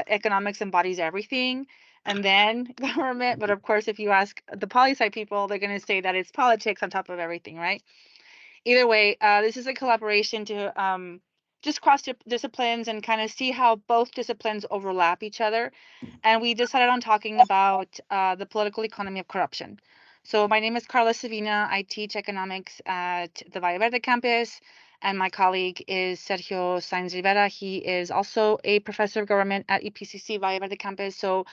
economics embodies everything, and then government. But of course, if you ask the poli sci people, they're going to say that it's politics on top of everything, right? Either way, this is a collaboration to just cross disciplines and kind of see how both disciplines overlap each other. And we decided on talking about the political economy of corruption. So my name is Carla Savina. I teach economics at the Valle Verde campus, and my colleague is Sergio Sainz Rivera. He is also a professor of government at EPCC Valle Verde campus. So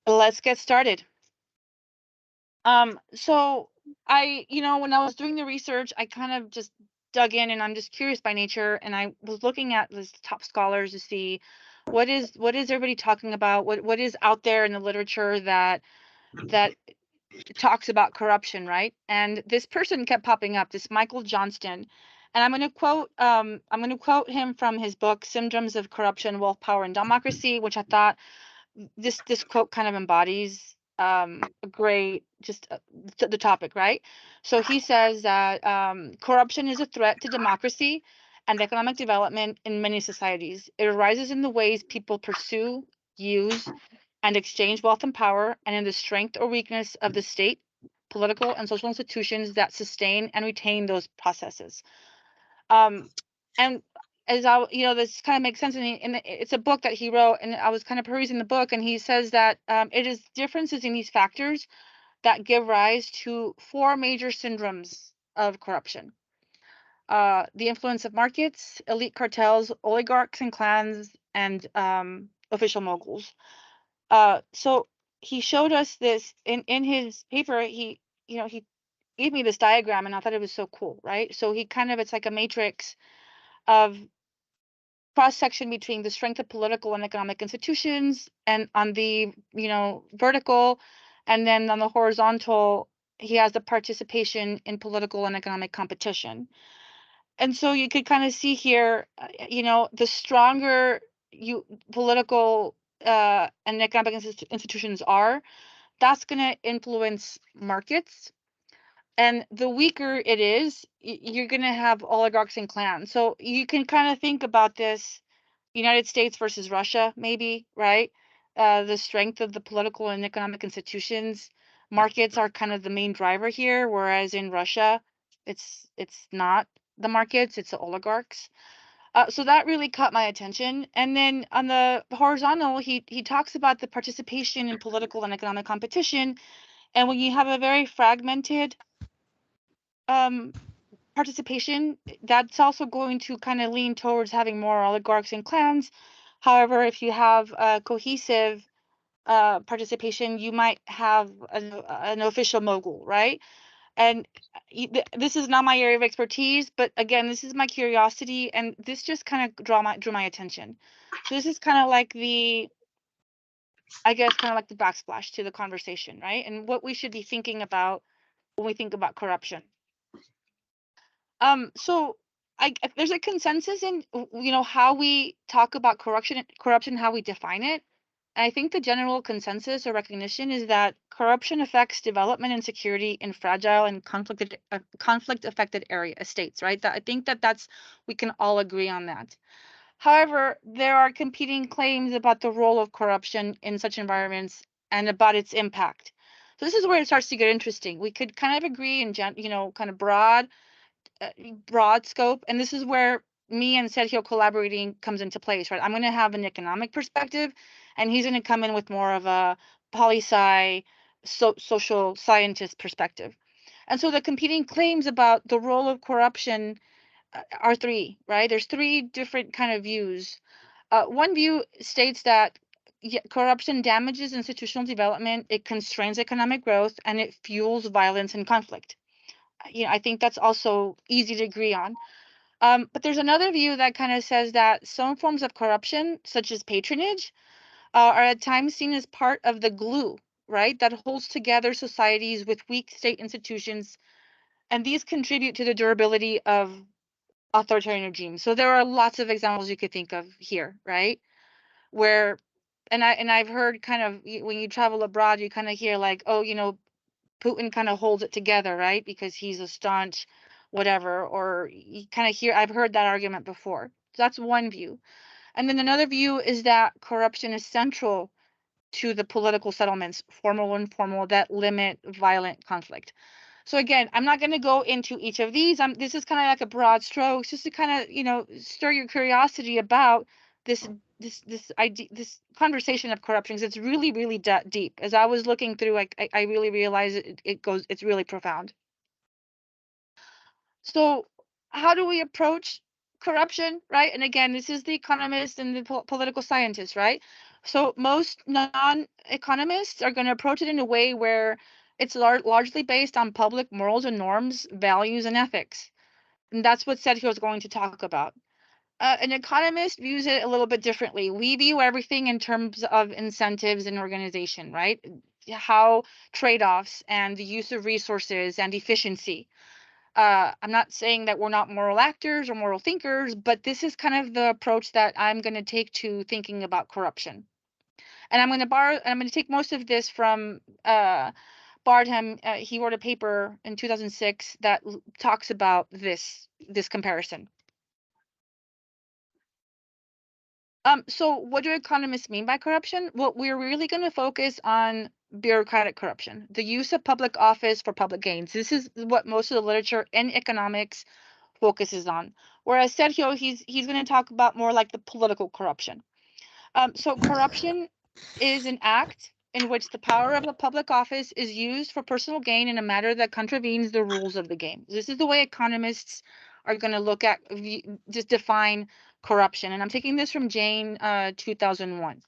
let's get started. So when I was doing the research, I kind of just dug in, and I'm just curious by nature, and I was looking at the top scholars to see what is everybody talking about, what is out there in the literature that talks about corruption, right? And this person kept popping up, this Michael Johnston, and I'm going to quote him from his book Symptoms of Corruption, Wealth, Power, and Democracy, which I thought this quote kind of embodies a great just the topic, right? So he says that corruption is a threat to democracy and economic development in many societies. It arises in the ways people pursue, use, and exchange wealth and power, and in the strength or weakness of the state, political, and social institutions that sustain and retain those processes. Um, and as this kind of makes sense. And it's a book that he wrote, and I was kind of perusing the book, and he says that it is differences in these factors that give rise to four major syndromes of corruption: the influence of markets, elite cartels, oligarchs and clans, and official moguls. So he showed us this in his paper. He gave me this diagram, and I thought it was so cool, right? So it's like a matrix of cross section between the strength of political and economic institutions, and on the vertical, and then on the horizontal he has the participation in political and economic competition. And so you could kind of see here, the stronger you political and economic institutions are, that's going to influence markets, and the weaker it is, you're going to have oligarchs and clans. So you can kind of think about this: United States versus Russia, maybe, right? The strength of the political and economic institutions, markets are kind of the main driver here, whereas in Russia, it's not the markets, it's the oligarchs. So that really caught my attention. And then on the horizontal, he talks about the participation in political and economic competition. And when you have a very fragmented um, participation, that's also going to kind of lean towards having more oligarchs and clans. However, if you have a cohesive participation, you might have an official mogul, right? And this is not my area of expertise, but again, this is my curiosity, and this just kind of drew my attention. So this is kind of like I guess, kind of like the backsplash to the conversation, right? And what we should be thinking about when we think about corruption. So there's a consensus in how we talk about corruption, how we define it. I think the general consensus or recognition is that corruption affects development and security in fragile and conflict affected states, right? That I think that's we can all agree on that. However, there are competing claims about the role of corruption in such environments and about its impact. So this is where it starts to get interesting. We could kind of agree in kind of broad scope, and this is where me and Sergio collaborating comes into place, right? I'm going to have an economic perspective, and he's going to come in with more of a poli sci social scientist perspective. And so the competing claims about the role of corruption are three, right? There's three different kind of views. One view states that corruption damages institutional development, it constrains economic growth, and it fuels violence and conflict. I think that's also easy to agree on. But there's another view that kind of says that some forms of corruption, such as patronage, are at times seen as part of the glue, right, that holds together societies with weak state institutions, and these contribute to the durability of authoritarian regimes. So there are lots of examples you could think of here, right? Where, I've heard kind of when you travel abroad, you kind of hear like, oh, Putin kind of holds it together, right? Because he's a staunch whatever, or you kind of hear, I've heard that argument before. So that's one view. And then another view is that corruption is central to the political settlements, formal and informal, that limit violent conflict. So again, I'm not going to go into each of these. This is kind of like a broad strokes, just to kind of, stir your curiosity about this this idea, this conversation of corruption. 'Cause it's really, really deep. As I was looking through, I really realized it's really profound. So how do we approach corruption, right? And again, this is the economist and the political scientist, right? So most non-economists are going to approach it in a way where it's largely based on public morals and norms, values, and ethics. And that's what Sergio is going to talk about. An economist views it a little bit differently. We view everything in terms of incentives and organization, right? How trade-offs and the use of resources and efficiency. I'm not saying that we're not moral actors or moral thinkers, but this is kind of the approach that I'm going to take to thinking about corruption. And I'm going to take most of this from Bardham. He wrote a paper in 2006 that talks about this comparison. So what do economists mean by corruption? Well, we're really going to focus on bureaucratic corruption, the use of public office for public gains. This is what most of the literature in economics focuses on. Whereas Sergio, he's going to talk about more like the political corruption. So corruption is an act in which the power of a public office is used for personal gain in a manner that contravenes the rules of the game. This is the way economists are going to look at just define corruption. And I'm taking this from Jane 2001.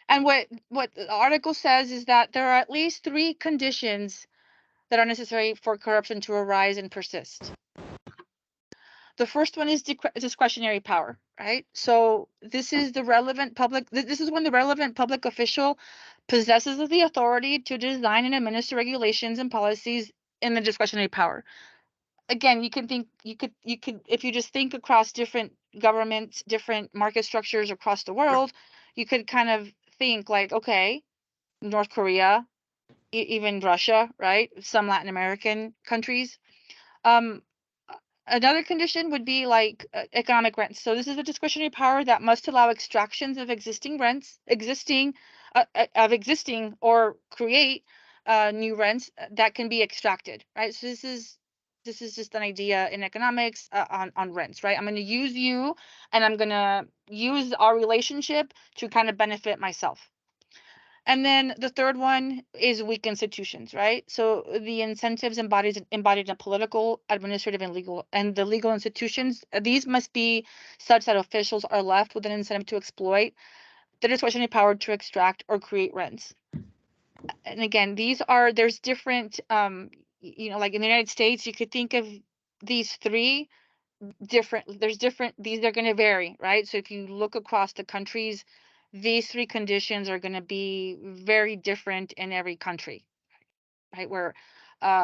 And what the article says is that there are at least 3 conditions that are necessary for corruption to arise and persist. The first one is discretionary power, right? So this is the relevant public. This is when the relevant public official possesses the authority to design and administer regulations and policies in the discretionary power. Again, you could if you just think across different governments, different market structures across the world, you could kind of think like, okay, North Korea, even Russia, right? Some Latin American countries. Um, Another condition would be like economic rents. So this is a discretionary power that must allow extractions of existing rents, existing or create new rents that can be extracted, right? So this is just an idea in economics on rents, right? I'm going to use you, and I'm going to use our relationship to kind of benefit myself. And then the third one is weak institutions, right? So the incentives embodied in political, administrative, and the legal institutions, these must be such that officials are left with an incentive to exploit the discretionary power to extract or create rents. And again, there's different, like in the United States, you could think of these three these are going to vary, right? So if you look across the countries, these 3 conditions are going to be very different in every country, right? Where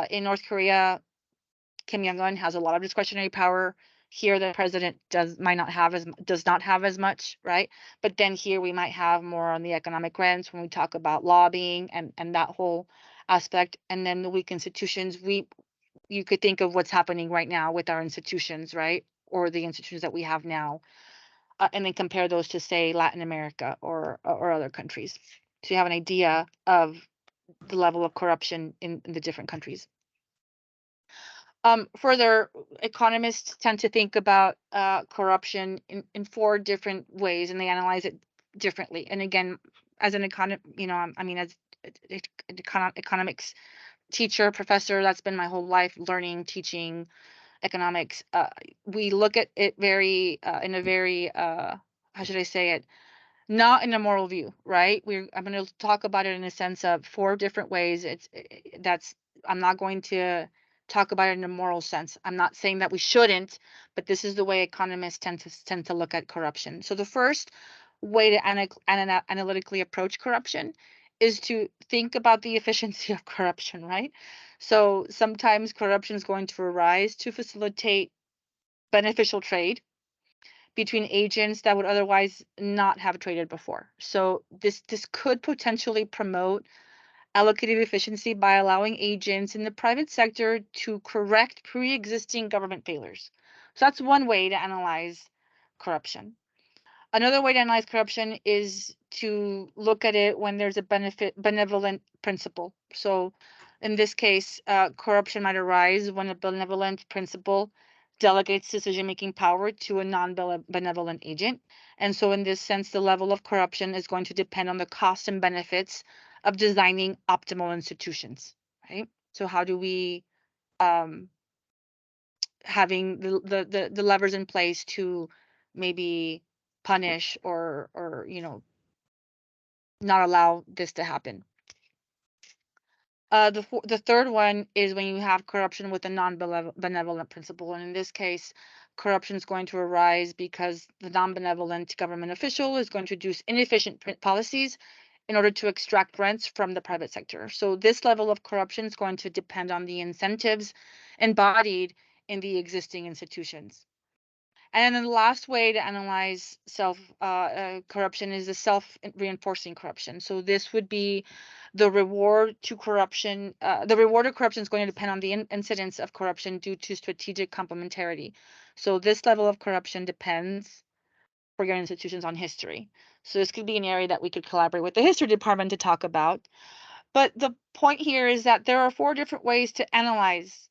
in North Korea, Kim Jong-un has a lot of discretionary power. Here the president does not have as much, right? But then here we might have more on the economic rents when we talk about lobbying and that whole aspect. And then the weak institutions, you could think of what's happening right now with our institutions, right? Or the institutions that we have now, and then compare those to, say, Latin America or other countries. So you have an idea of the level of corruption in the different countries. Further, economists tend to think about corruption in 4 different ways, and they analyze it differently. And again, as an as an economics teacher, professor, that's been my whole life, learning, teaching economics. We look at it in a very how should I say it? Not in a moral view, right? I'm going to talk about it in a sense of 4 different ways. That's I'm not going to talk about it in a moral sense. I'm not saying that we shouldn't, but this is the way economists tend to look at corruption. So the first way to analytically approach corruption is to think about the efficiency of corruption, right? So sometimes corruption is going to arise to facilitate beneficial trade between agents that would otherwise not have traded before. So this could potentially promote allocative efficiency by allowing agents in the private sector to correct pre-existing government failures. So that's one way to analyze corruption. Another way to analyze corruption is to look at it when there's a benevolent principle. So in this case, corruption might arise when a benevolent principle delegates decision-making power to a non-benevolent agent. And so in this sense, the level of corruption is going to depend on the costs and benefits of designing optimal institutions, right? So how do we having the levers in place to maybe punish or not allow this to happen. The third one is when you have corruption with a non-benevolent principle, and in this case, corruption is going to arise because the non-benevolent government official is going to introduce inefficient policies in order to extract rents from the private sector. So this level of corruption is going to depend on the incentives embodied in the existing institutions. And then the last way to analyze corruption is the self-reinforcing corruption. So this would be the reward to corruption. The reward of corruption is going to depend on the incidence of corruption due to strategic complementarity. So this level of corruption depends for your institutions on history. So this could be an area that we could collaborate with the history department to talk about. But the point here is that there are 4 different ways to analyze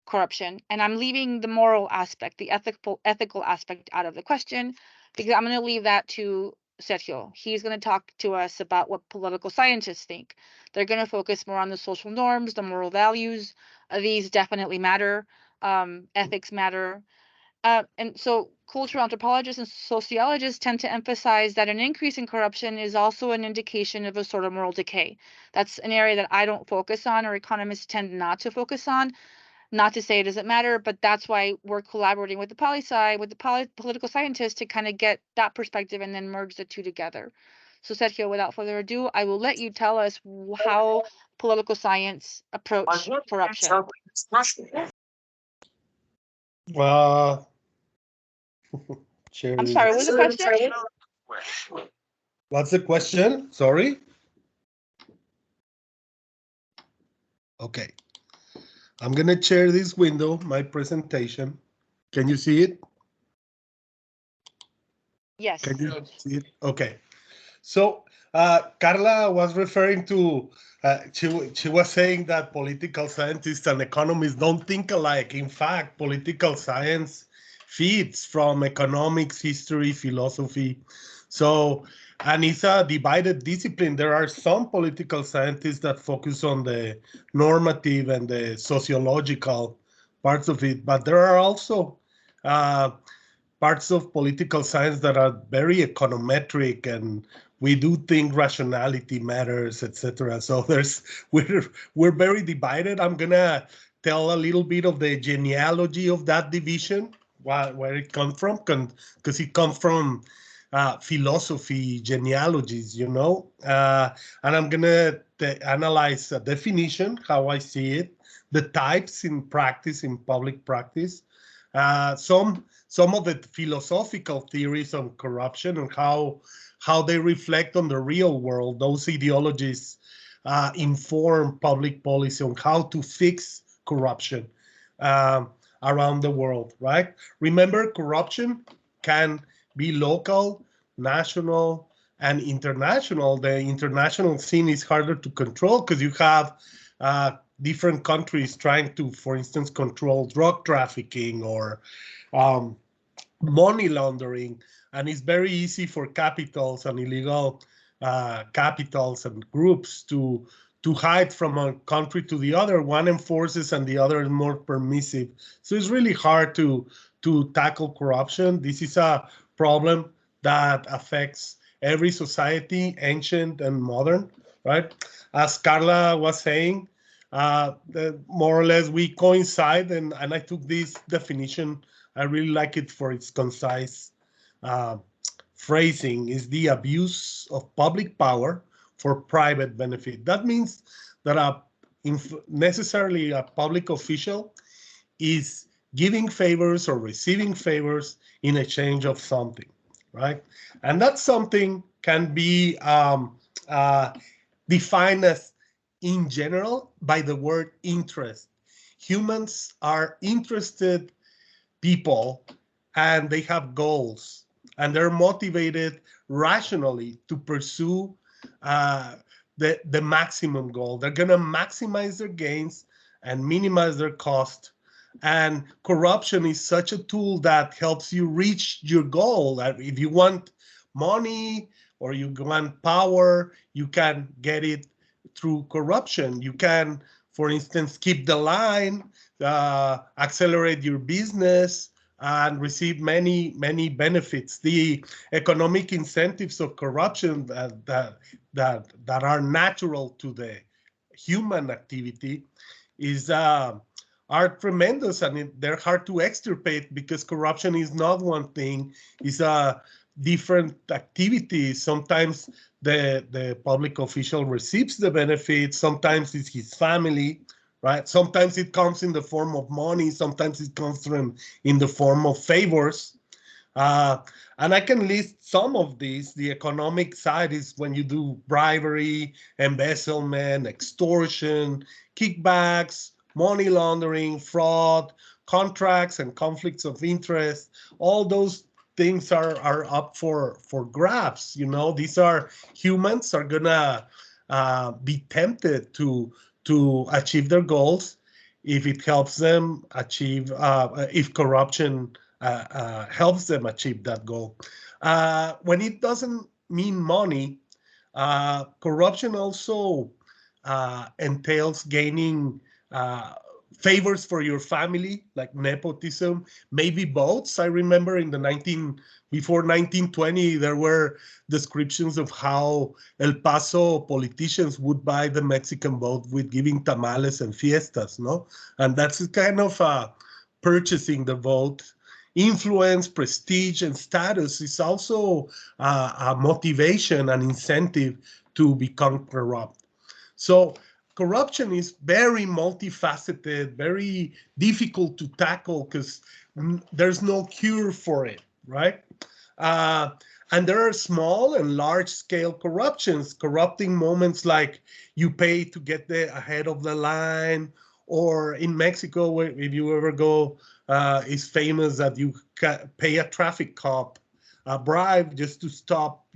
corruption, and I'm leaving the moral aspect, the ethical aspect out of the question, because I'm going to leave that to Sergio. He's going to talk to us about what political scientists think. They're going to focus more on the social norms, the moral values. These definitely matter. Ethics matter. And so cultural anthropologists and sociologists tend to emphasize that an increase in corruption is also an indication of a sort of moral decay. That's an area that I don't focus on, or economists tend not to focus on. Not to say it doesn't matter, but that's why we're collaborating with the poli-sci, with the political scientists, to kind of get that perspective and then merge the two together. So Sergio, without further ado, I will let you tell us how political science approach corruption. I'm sorry, what was the question? What's the question? Sorry. Okay. I'm going to share this window, my presentation. Can you see it? Yes. Can you see it? Okay. So Carla was referring to, she was saying that political scientists and economists don't think alike. In fact, political science feeds from economics, history, philosophy. So, and it's a divided discipline. There are some political scientists that focus on the normative and the sociological parts of it, but there are also parts of political science that are very econometric, and we do think rationality matters, etc. So we're very divided. I'm gonna tell a little bit of the genealogy of that division, where it comes from, because it comes from philosophy genealogies, you know. And I'm gonna analyze a definition, how I see it, the types in practice, in public practice, some of the philosophical theories on corruption and how they reflect on the real world. Those ideologies inform public policy on how to fix corruption around the world, right? Remember, corruption can be local, national, and international. The international scene is harder to control because you have different countries trying to, for instance, control drug trafficking or money laundering, and it's very easy for capitals and illegal capitals and groups to hide from a country to the other. One enforces and the other is more permissive. So it's really hard to tackle corruption. This is a problem that affects every society, ancient and modern, right? As Carla was saying, more or less we coincide, and I took this definition. I really like it for its concise phrasing, is the abuse of public power for private benefit. That means that necessarily a public official is giving favors or receiving favors in exchange of something, right? And that something can be defined as, in general, by the word interest. Humans are interested people and they have goals, and they're motivated rationally to pursue the maximum goal. They're going to maximize their gains and minimize their cost. And corruption is such a tool that helps you reach your goal. That if you want money or you want power, you can get it through corruption. You can, for instance, keep the line, accelerate your business, and receive many benefits. The economic incentives of corruption that are natural to the human activity are tremendous, and they're hard to extirpate because corruption is not one thing. It's different activities. Sometimes the public official receives the benefits. Sometimes it's his family, right? Sometimes it comes in the form of money. Sometimes it comes in the form of favors. And I can list some of these. The economic side is when you do bribery, embezzlement, extortion, kickbacks, money laundering, fraud, contracts and conflicts of interest. All those things are up for grabs. You know, these are humans are gonna be tempted to achieve their goals if it helps them achieve, if corruption helps them achieve that goal. When it doesn't mean money, corruption also entails gaining favors for your family, like nepotism, maybe votes. I remember in the before 1920, there were descriptions of how El Paso politicians would buy the Mexican vote with giving tamales and fiestas, no? And that's kind of purchasing the vote. Influence, prestige, and status is also a motivation, an incentive to become corrupt. So corruption is very multifaceted, very difficult to tackle because there's no cure for it, right? And there are small and large scale corruptions, corrupting moments like you pay to get ahead of the line, or in Mexico, if you ever go, it's famous that you pay a traffic cop a bribe just to stop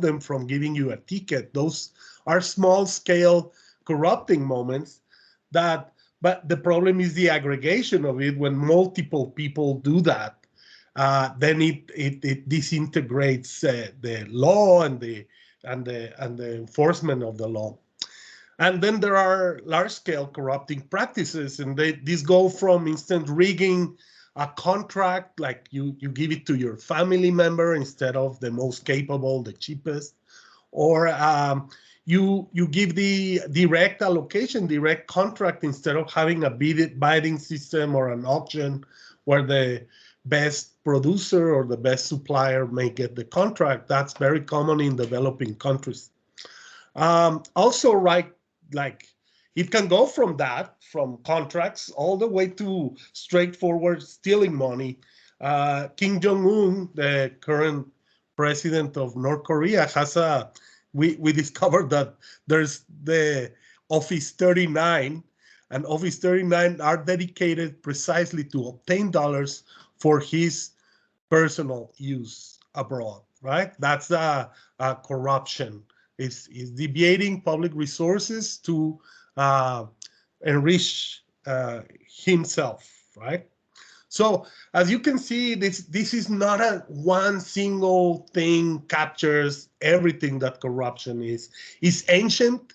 them from giving you a ticket. Those are small scale corrupting moments but the problem is the aggregation of it. When multiple people do that, then it disintegrates the law and the enforcement of the law. And then there are large-scale corrupting practices, and these go from instant rigging a contract, like you give it to your family member instead of the most capable, the cheapest, or you give the direct allocation, direct contract instead of having a bidding system or an auction where the best producer or the best supplier may get the contract. That's very common in developing countries. Also, right, like it can go from contracts all the way to straightforward stealing money. Kim Jong-un, the current president of North Korea, has we discovered that there's the Office 39, and Office 39 are dedicated precisely to obtain dollars for his personal use abroad, right? That's a corruption. It's deviating public resources to enrich himself, right? So as you can see, this is not a one single thing captures everything that corruption is. It's ancient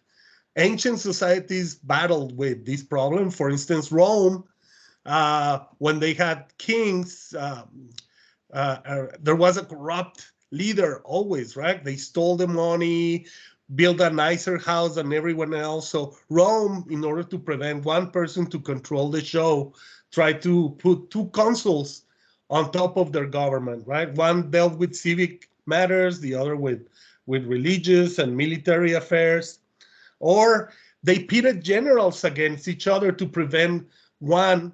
societies battled with this problem. For instance, Rome, when they had kings, there was a corrupt leader always, right? They stole the money, build a nicer house than everyone else. So Rome, in order to prevent one person to control the show, tried to put two consuls on top of their government, right? One dealt with civic matters, the other with religious and military affairs. Or they pitted generals against each other to prevent one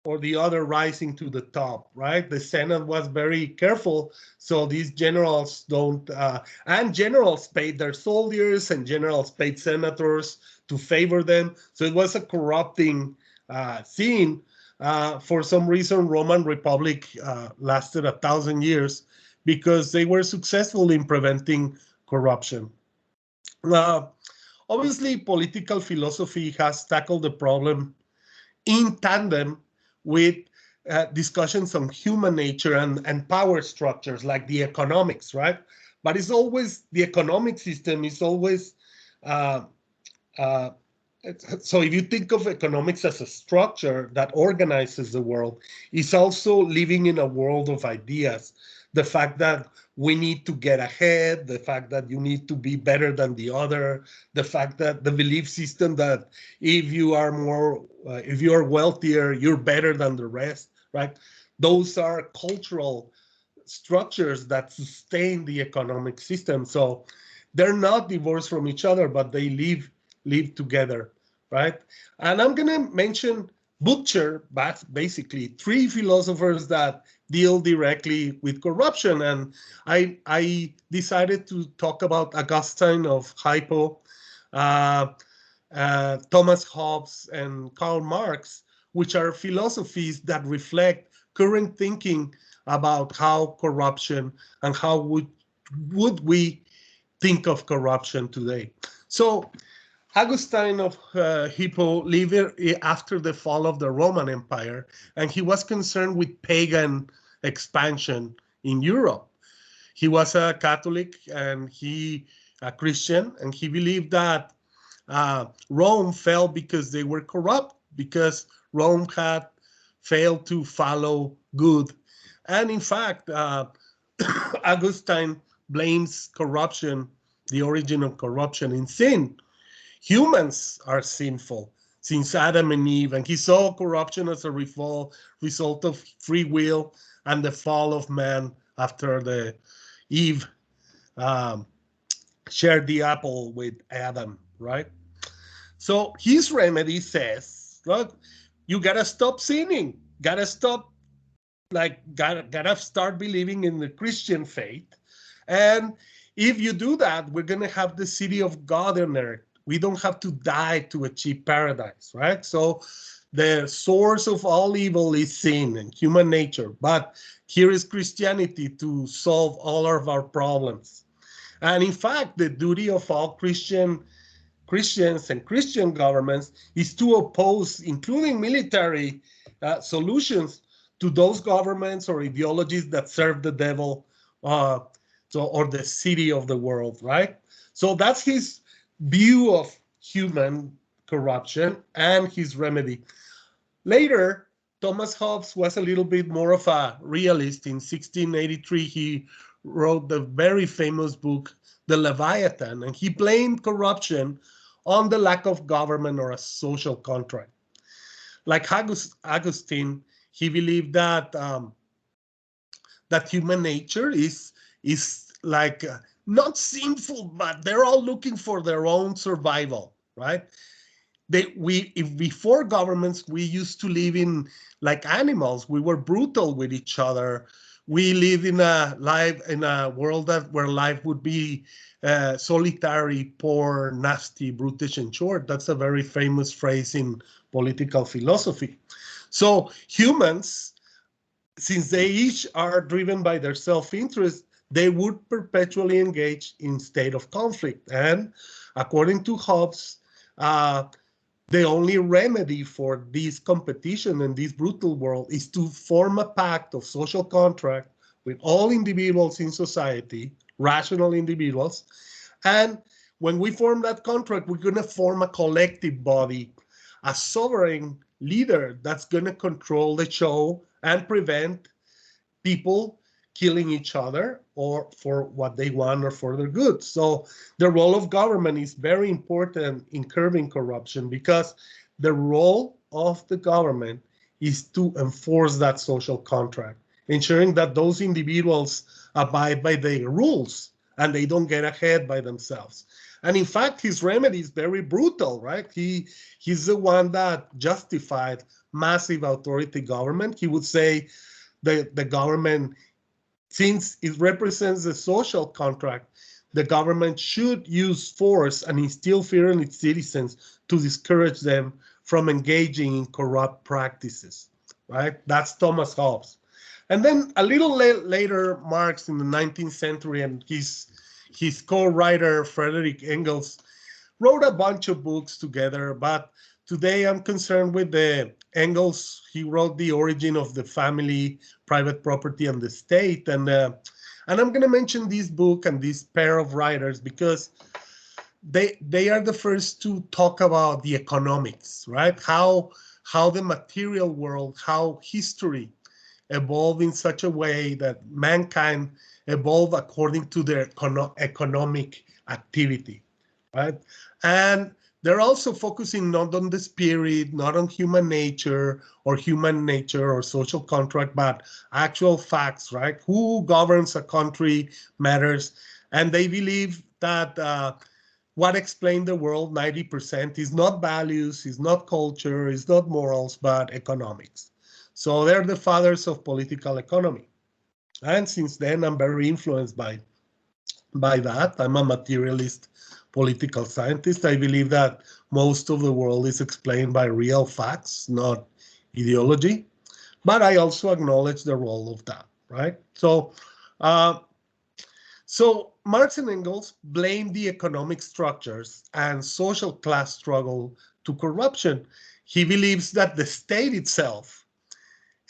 or the other rising to the top, right? The Senate was very careful, so these generals don't, and generals paid their soldiers and generals paid senators to favor them. So it was a corrupting scene. For some reason, Roman Republic lasted 1,000 years because they were successful in preventing corruption. Uh, Obviously, political philosophy has tackled the problem in tandem with discussions on human nature and power structures like the economics, right? But it's always the economic system is always uh, uh, so if you think of economics as a structure that organizes the world, it's also living in a world of ideas. The fact that we need to get ahead, the fact that you need to be better than the other, the fact that the belief system that if you are if you are wealthier, you're better than the rest, right? Those are cultural structures that sustain the economic system. So they're not divorced from each other, but they live together, right? And I'm gonna mention Butcher, but basically three philosophers that deal directly with corruption. And I decided to talk about Augustine of Hippo, uh, Thomas Hobbes, and Karl Marx, which are philosophies that reflect current thinking about how corruption and how would we think of corruption today. So Augustine of Hippo lived after the fall of the Roman Empire, and he was concerned with pagan expansion in Europe. He was a Catholic and he a Christian, and he believed that Rome fell because they were corrupt, because Rome had failed to follow good. And in fact, Augustine blames corruption, the origin of corruption, in sin. Humans are sinful since Adam and Eve, and he saw corruption as a result of free will and the fall of man after the Eve um, shared the apple with Adam, right? So his remedy says, look, you gotta stop sinning, gotta stop, gotta start believing in the Christian faith. And if you do that, we're gonna have the city of God on earth. We don't have to die to achieve paradise, right? So the source of all evil is sin and human nature. But here is Christianity to solve all of our problems. And in fact, the duty of all Christians and Christian governments is to oppose, including military solutions, to those governments or ideologies that serve the devil, uh, or the city of the world, right? So that's his view of human corruption and his remedy. Later, Thomas Hobbes was a little bit more of a realist. In 1683, he wrote the very famous book, The Leviathan, and he blamed corruption on the lack of government or a social contract. Like Augustine, he believed that that human nature is like not sinful, but they're all looking for their own survival, right? If before governments we used to live in like animals, we were brutal with each other. We live in a world where life would be solitary, poor, nasty, brutish, and short. That's a very famous phrase in political philosophy. So humans, since they each are driven by their self-interest, they would perpetually engage in state of conflict. And according to Hobbes, the only remedy for this competition and this brutal world is to form a pact of social contract with all individuals in society, rational individuals. And when we form that contract, we're going to form a collective body, a sovereign leader that's going to control the show and prevent people killing each other or for what they want or for their good. So the role of government is very important in curbing corruption because the role of the government is to enforce that social contract, ensuring that those individuals abide by the rules and they don't get ahead by themselves. And in fact, his remedy is very brutal, right? He's the one that justified massive authority government. He would say the government, since it represents a social contract, the government should use force and instill fear in its citizens to discourage them from engaging in corrupt practices. right? That's Thomas Hobbes. And then a little later, Marx in the 19th century and his co-writer, Frederick Engels, wrote a bunch of books together, but today I'm concerned with the Engels. He wrote The Origin of the Family, Private Property, and the State. And I'm going to mention this book and this pair of writers because they are the first to talk about the economics, right? How the material world, how history evolved in such a way that mankind evolved according to their economic activity, right? And they're also focusing not on the spirit, not on human nature or social contract, but actual facts, right? Who governs a country matters. And they believe that what explains the world 90% is not values, is not culture, is not morals, but economics. So they're the fathers of political economy. And since then, I'm very influenced by that. I'm a materialist political scientist. I believe that most of the world is explained by real facts, not ideology. But I also acknowledge the role of that, right? So Marx and Engels blame the economic structures and social class struggle to corruption. He believes that the state itself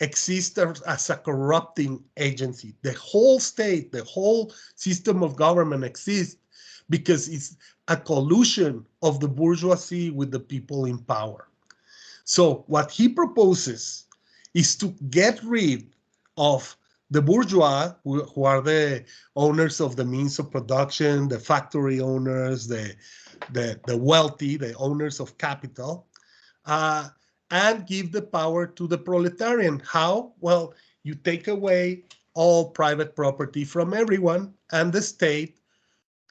exists as a corrupting agency. The whole state, the whole system of government exists because it's a collusion of the bourgeoisie with the people in power. So what he proposes is to get rid of the bourgeois, who are the owners of the means of production, the factory owners, the wealthy, the owners of capital, and give the power to the proletarian. How? Well, you take away all private property from everyone, and the state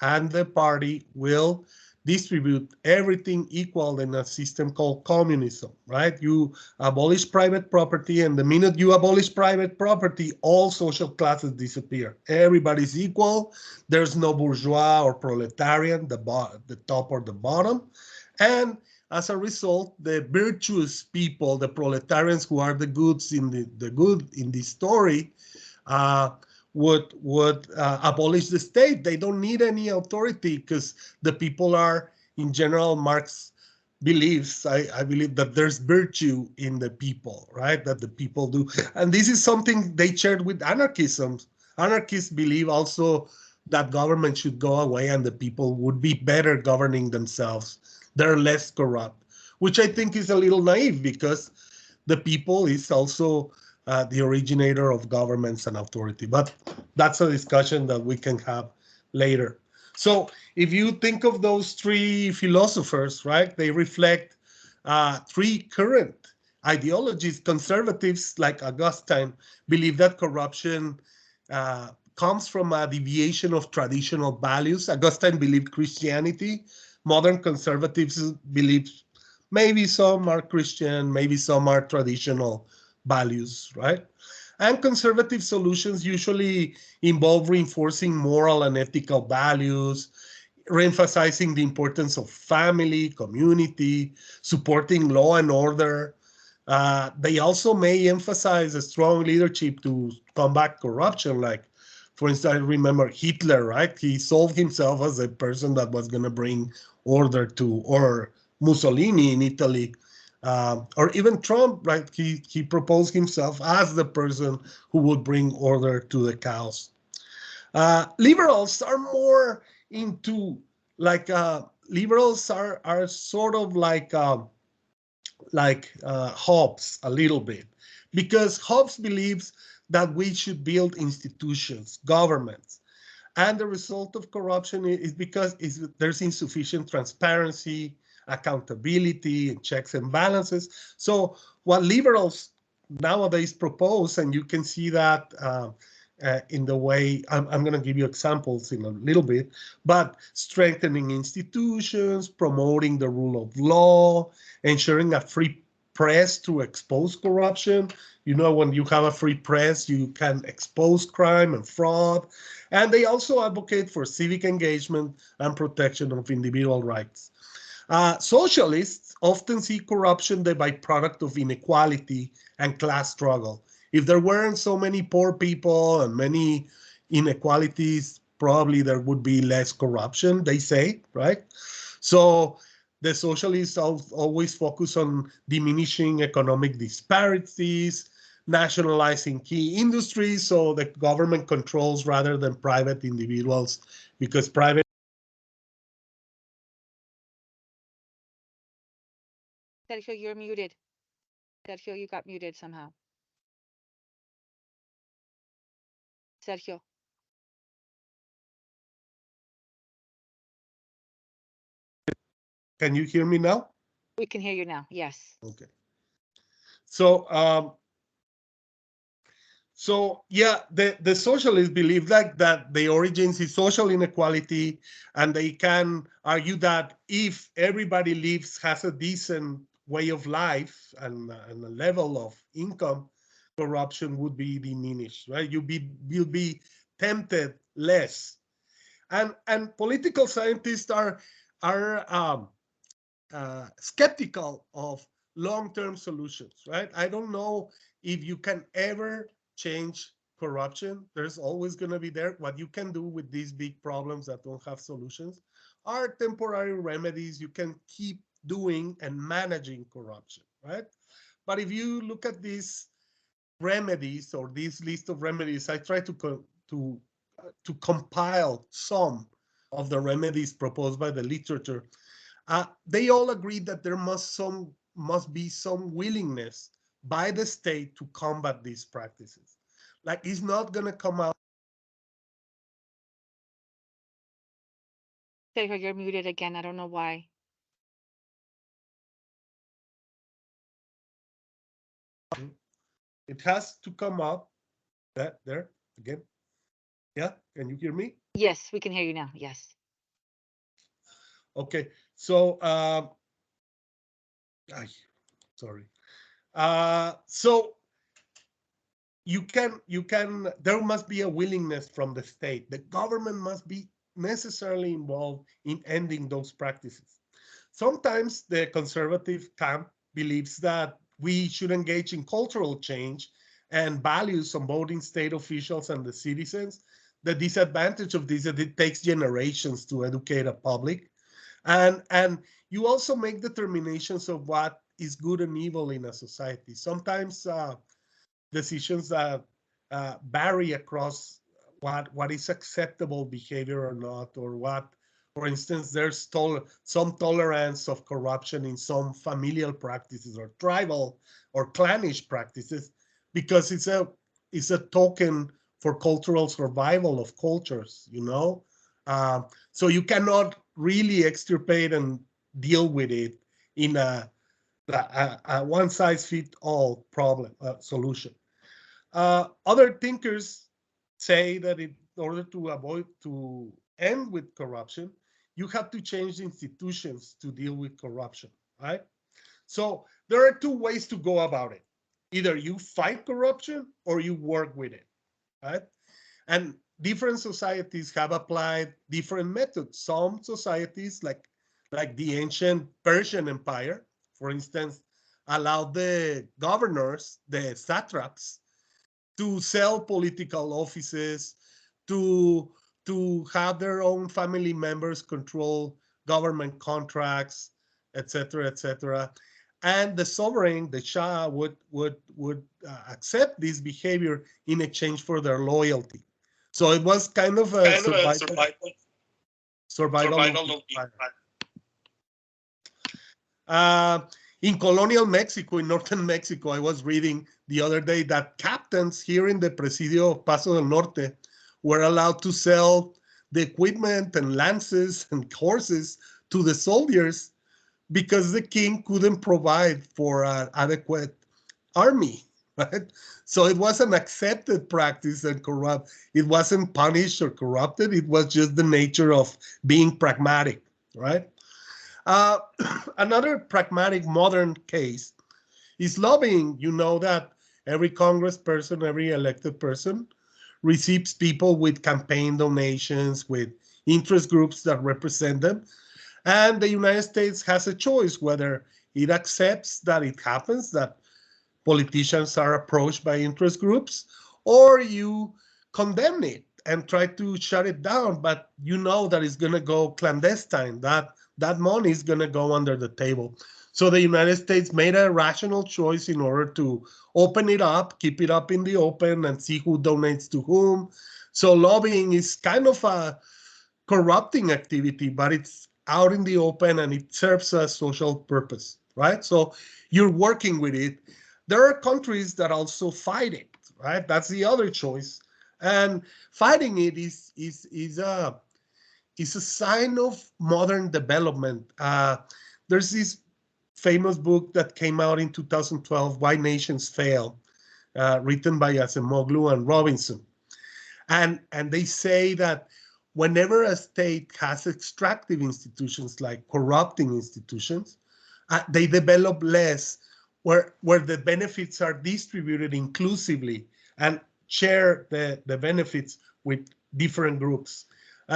and the party will distribute everything equal in a system called communism, right? You abolish private property, and the minute you abolish private property, all social classes disappear. Everybody's equal. There's no bourgeois or proletarian, the top or the bottom. And as a result, the virtuous people, the proletarians who are the goods in the good in this story, would abolish the state. They don't need any authority because the people are, in general, Marx believes, I believe that there's virtue in the people, right? That the people do. And this is something they shared with anarchism. Anarchists believe also that government should go away and the people would be better governing themselves. They're less corrupt, which I think is a little naive because the people is also the originator of governments and authority. But that's a discussion that we can have later. So if you think of those three philosophers, right, they reflect three current ideologies. Conservatives like Augustine believe that corruption comes from a deviation of traditional values. Augustine believed Christianity. Modern conservatives believe maybe some are Christian, maybe some are traditional values, right? And conservative solutions usually involve reinforcing moral and ethical values, re-emphasizing the importance of family, community, supporting law and order. They also may emphasize a strong leadership to combat corruption. Like, for instance, I remember Hitler, right? He sold himself as a person that was going to bring order to, or Mussolini in Italy, or even Trump, right? He proposed himself as the person who would bring order to the chaos. Liberals are more into liberals are sort of like Hobbes a little bit, because Hobbes believes that we should build institutions, governments, and the result of corruption is because there's insufficient transparency, accountability, and checks and balances. So what liberals nowadays propose, and you can see that in the way, I'm going to give you examples in a little bit, but strengthening institutions, promoting the rule of law, ensuring a free press to expose corruption. You know, when you have a free press, you can expose crime and fraud. And they also advocate for civic engagement and protection of individual rights. Socialists often see corruption the byproduct of inequality and class struggle. If there weren't so many poor people and many inequalities, probably there would be less corruption, they say, right? So the socialists always focus on diminishing economic disparities, nationalizing key industries, so the government controls rather than private individuals, because private. Sergio, you're muted. Sergio, you got muted somehow. Sergio. Can you hear me now? We can hear you now. Yes. Okay. So yeah, the socialists believe that the origins is social inequality, and they can argue that if everybody has a decent way of life and a level of income, corruption would be diminished, right? You'll be tempted less. And political scientists are skeptical of long-term solutions, right? I don't know if you can ever change corruption. There's always going to be there. What you can do with these big problems that don't have solutions are temporary remedies. You can keep doing and managing corruption, right? But if you look at these remedies or this list of remedies, I try to compile some of the remedies proposed by the literature. They all agreed that there must be some willingness by the state to combat these practices. Like, it's not going to come out. Sergio, you're muted again. I don't know why. It has to come up. That there again. Yeah, can you hear me? Yes, we can hear you now. Yes. Okay, so sorry. So you can there must be a willingness from the state. The government must be necessarily involved in ending those practices. Sometimes the conservative camp believes that we should engage in cultural change and values on both in state officials and the citizens. The disadvantage of this is that it takes generations to educate a public, and you also make determinations of what is good and evil in a society. Sometimes decisions that vary across what is acceptable behavior or not, or what, for instance, there's some tolerance of corruption in some familial practices or tribal or clannish practices, because it's a token for cultural survival of cultures, you know. So you cannot really extirpate and deal with it in a one size fits all problem solution. Other thinkers say that in order to end with corruption, you have to change institutions to deal with corruption, right? So there are two ways to go about it. Either you fight corruption or you work with it, right? And different societies have applied different methods. Some societies, like the ancient Persian Empire, for instance, allowed the governors, the satraps, to sell political offices, to have their own family members control government contracts, etc., etc. And the sovereign, the Shah, would accept this behavior in exchange for their loyalty. So it was kind of a survival of the empire. In colonial Mexico, in northern Mexico, I was reading the other day that captains here in the Presidio of Paso del Norte were allowed to sell the equipment and lances and horses to the soldiers because the king couldn't provide for an adequate army, right? So it was an accepted practice and corrupt. It wasn't punished or corrupted. It was just the nature of being pragmatic, right? Uh, Another pragmatic modern case is lobbying. You know that every congressperson, every elected person receives people with campaign donations, with interest groups that represent them. And the United States has a choice whether it accepts that it happens, that politicians are approached by interest groups, or you condemn it and try to shut it down, but you know that it's going to go clandestine, that money is going to go under the table. So the United States made a rational choice in order to open it up, keep it up in the open, and see who donates to whom. So lobbying is kind of a corrupting activity, but it's out in the open and it serves a social purpose, right? So you're working with it. There are countries that also fight it, right? That's the other choice. And fighting it is a sign of modern development. There's this famous book that came out in 2012, Why Nations Fail, written by Acemoglu and Robinson. And they say that whenever a state has extractive institutions like corrupting institutions, they develop less where the benefits are distributed inclusively and share the benefits with different groups.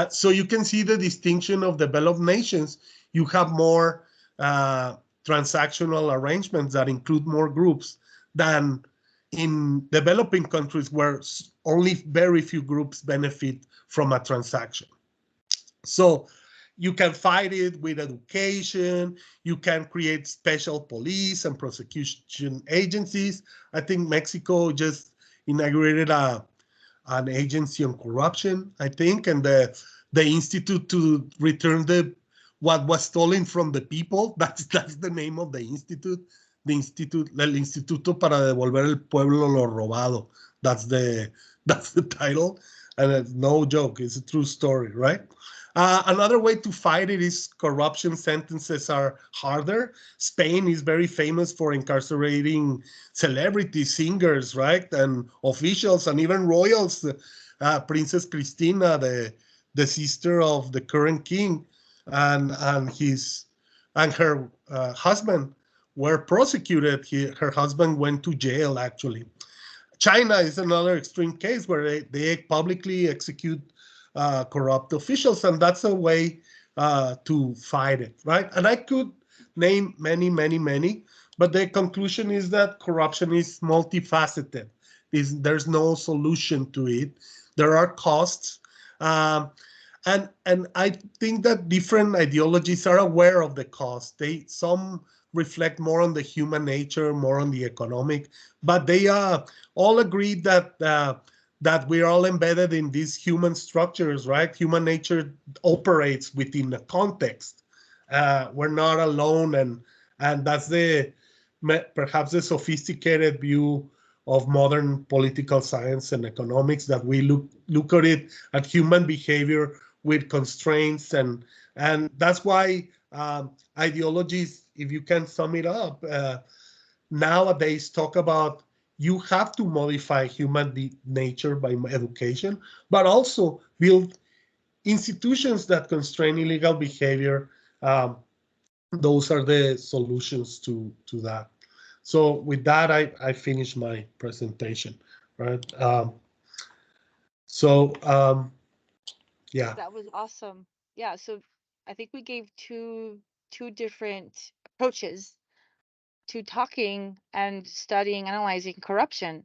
So you can see the distinction of developed nations. You have more transactional arrangements that include more groups than in developing countries where only very few groups benefit from a transaction. So you can fight it with education. You can create special police and prosecution agencies. I think Mexico just inaugurated an agency on corruption, I think, and the Institute to Return what was stolen from the people. That's the name of the institute. The Institute, el Instituto para Devolver al Pueblo lo Robado. That's the title, and it's no joke. It's a true story, right? Another way to fight it is corruption sentences are harder. Spain is very famous for incarcerating celebrities, singers, right, and officials, and even royals. Princess Cristina, the sister of the current king, and her husband were prosecuted. Her husband went to jail, actually. China is another extreme case where they publicly execute corrupt officials, and that's a way to fight it, right? And I could name many, but the conclusion is that corruption is multifaceted. There's no solution to it. There are costs, and I think that different ideologies are aware of the cost. Some reflect more on the human nature, more on the economic, but they all agree that that we're all embedded in these human structures, right? Human nature operates within a context. We're not alone, and that's perhaps the sophisticated view of modern political science and economics, that we look at it at human behavior with constraints, and that's why ideologies, if you can sum it up, nowadays talk about you have to modify human nature by education, but also build institutions that constrain illegal behavior. Those are the solutions to that. So with that, I finish my presentation, right? Yeah. That was awesome. Yeah, so I think we gave two different approaches to talking and studying, analyzing corruption.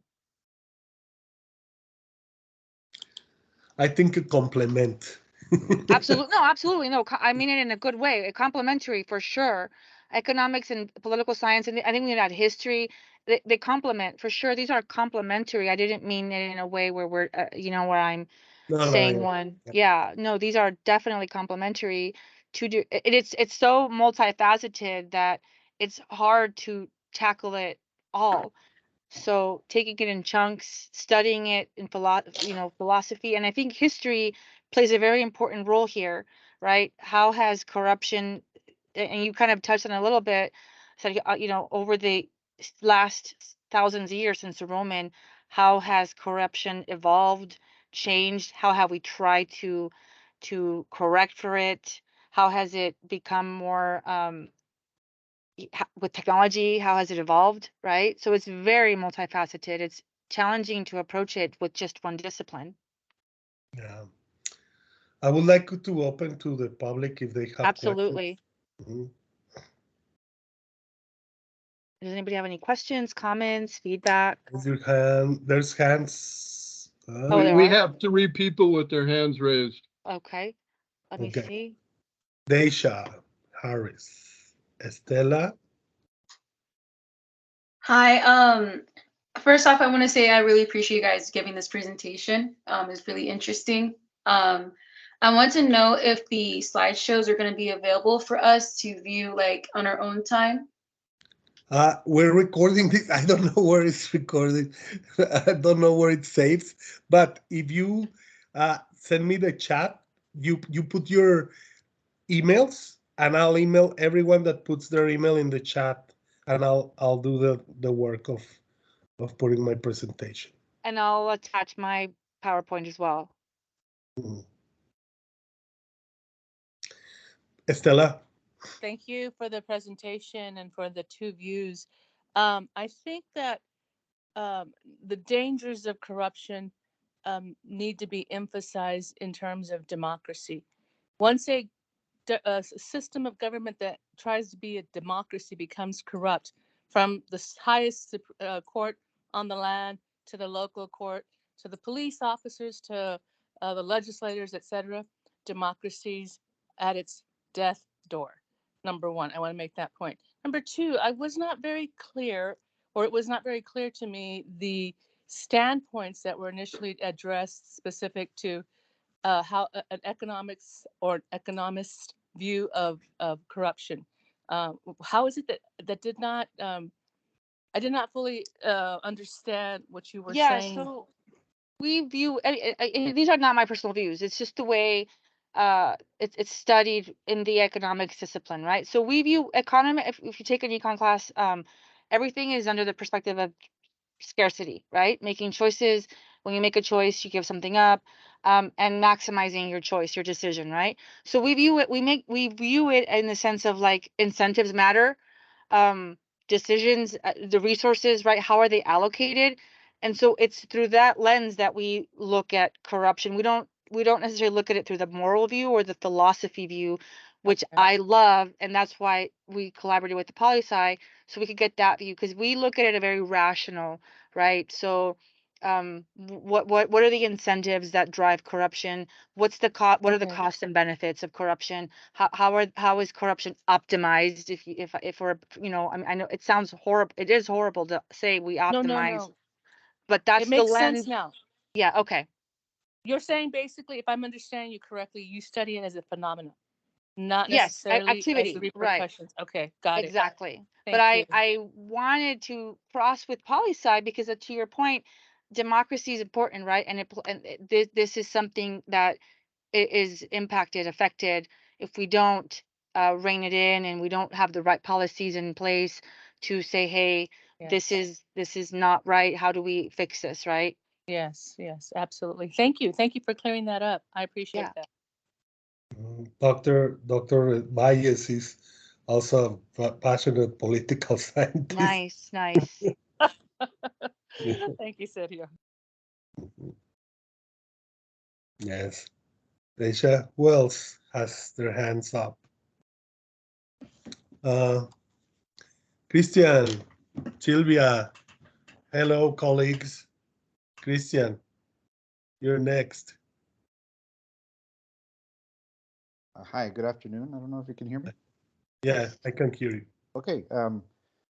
I think a complement. Absolutely, no, absolutely, no. I mean it in a good way. Complementary for sure. Economics and political science, and I think we had history. They complement for sure. These are complementary. I didn't mean it in a way where we're, where I'm No, saying yeah. one. Yeah, no, these are definitely complementary. To do it's so multifaceted that it's hard to tackle it all. So taking it in chunks, studying it in philosophy, and I think history plays a very important role here, right? How has corruption, and you kind of touched on it a little bit, so over the last thousands of years since the Roman, how has corruption evolved, changed? How have we tried to correct for it? How has it become more with technology, how has it evolved, right? So it's very multifaceted. It's challenging to approach it with just one discipline. Yeah. I would like to open to the public if they have questions. Absolutely. Mhm. Does anybody have any questions, comments, feedback? Raise your hand. There's hands. Oh, there We are? have 3 people with their hands raised. Okay, let me Okay. see. Deisha Harris. Estela. Hi. First off, I want to say I really appreciate you guys giving this presentation. It's really interesting. I want to know if the slideshows are going to be available for us to view like on our own time. We're recording this. I don't know where it's recorded. I don't know where it saves. But if you send me the chat, you put your emails, and I'll email everyone that puts their email in the chat, and I'll do the work of putting my presentation. And I'll attach my PowerPoint as well. Mhm. Estela. Thank you for the presentation and for the 2 views. I think that the dangers of corruption need to be emphasized in terms of democracy. Once a system of government that tries to be a democracy becomes corrupt, from the highest court on the land to the local court to the police officers to the legislators, etc., democracy's at its death door. Number one, I want to make that point. Number two, I was not very clear, or it was not very clear to me, the standpoints that were initially addressed specific to how an economics or economist view of corruption. How is it that did not I did not fully understand what you were saying? So we view these are not my personal views. It's just the way it's studied in the economics discipline, right? So we view economy. If you take an econ class, everything is under the perspective of scarcity, right? Making choices. When you make a choice, you give something up, and maximizing your choice, your decision, right? So we view it. We view it in the sense of like incentives matter, decisions, the resources, right? How are they allocated? And so it's through that lens that we look at corruption. We don't necessarily look at it through the moral view or the philosophy view, which Okay. I love, and that's why we collaborated with the poli sci, so we could get that view, because we look at it a very rational, right? So what are the incentives that drive corruption? What's the what are the Okay. costs and benefits of corruption? How is corruption optimized? If we're, I know it sounds horrible, it is horrible to say we No, optimize, but that's it the makes sense lens. now. Yeah, okay. You're saying basically, if I'm understanding you correctly, you study it as a phenomenon, not Yes, necessarily as activity, the right. repercussions. Okay, got it. Exactly. But Thank you. I wanted to cross with poli sci because to your point, democracy is important, right? This is something that is impacted, affected if we don't rein it in, and we don't have the right policies in place to say, hey, Yes. this is not right. How do we fix this, right? Yes, absolutely. Thank you. Thank you for clearing that up. I appreciate Yeah. that. Dr. Valles is also a passionate political scientist. Nice. Thank you, Sergio. Yes. Deisha, who else has their hands up? Christian, Silvia, hello, colleagues. Christian, you're next. Hi, good afternoon. I don't know if you can hear me. Yeah, I can hear you. Okay,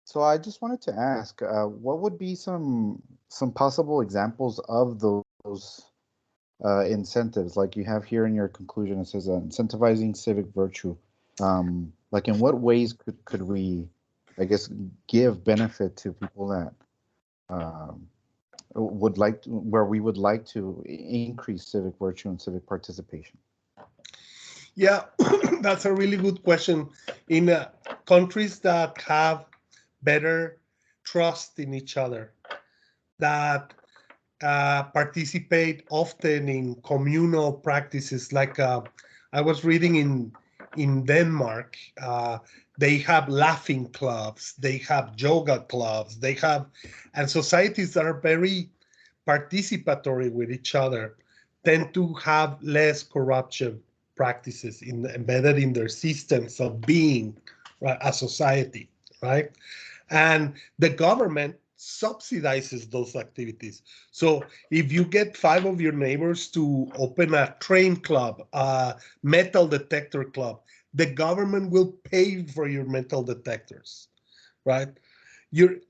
so I just wanted to ask, what would be some possible examples of those incentives, like you have here in your conclusion? It says incentivizing civic virtue. Like in what ways could we, I guess, give benefit to people that would like to, where we would like to increase civic virtue and civic participation? Yeah, that's a really good question. In countries that have better trust in each other, that participate often in communal practices, like I was reading in Denmark, they have laughing clubs, they have yoga clubs, and societies that are very participatory with each other tend to have less corruption practices embedded in their systems of being, right, a society, right? and the government subsidizes those activities. So if you get 5 of your neighbors to open a train club, a metal detector club, the government will pay for your metal detectors, right?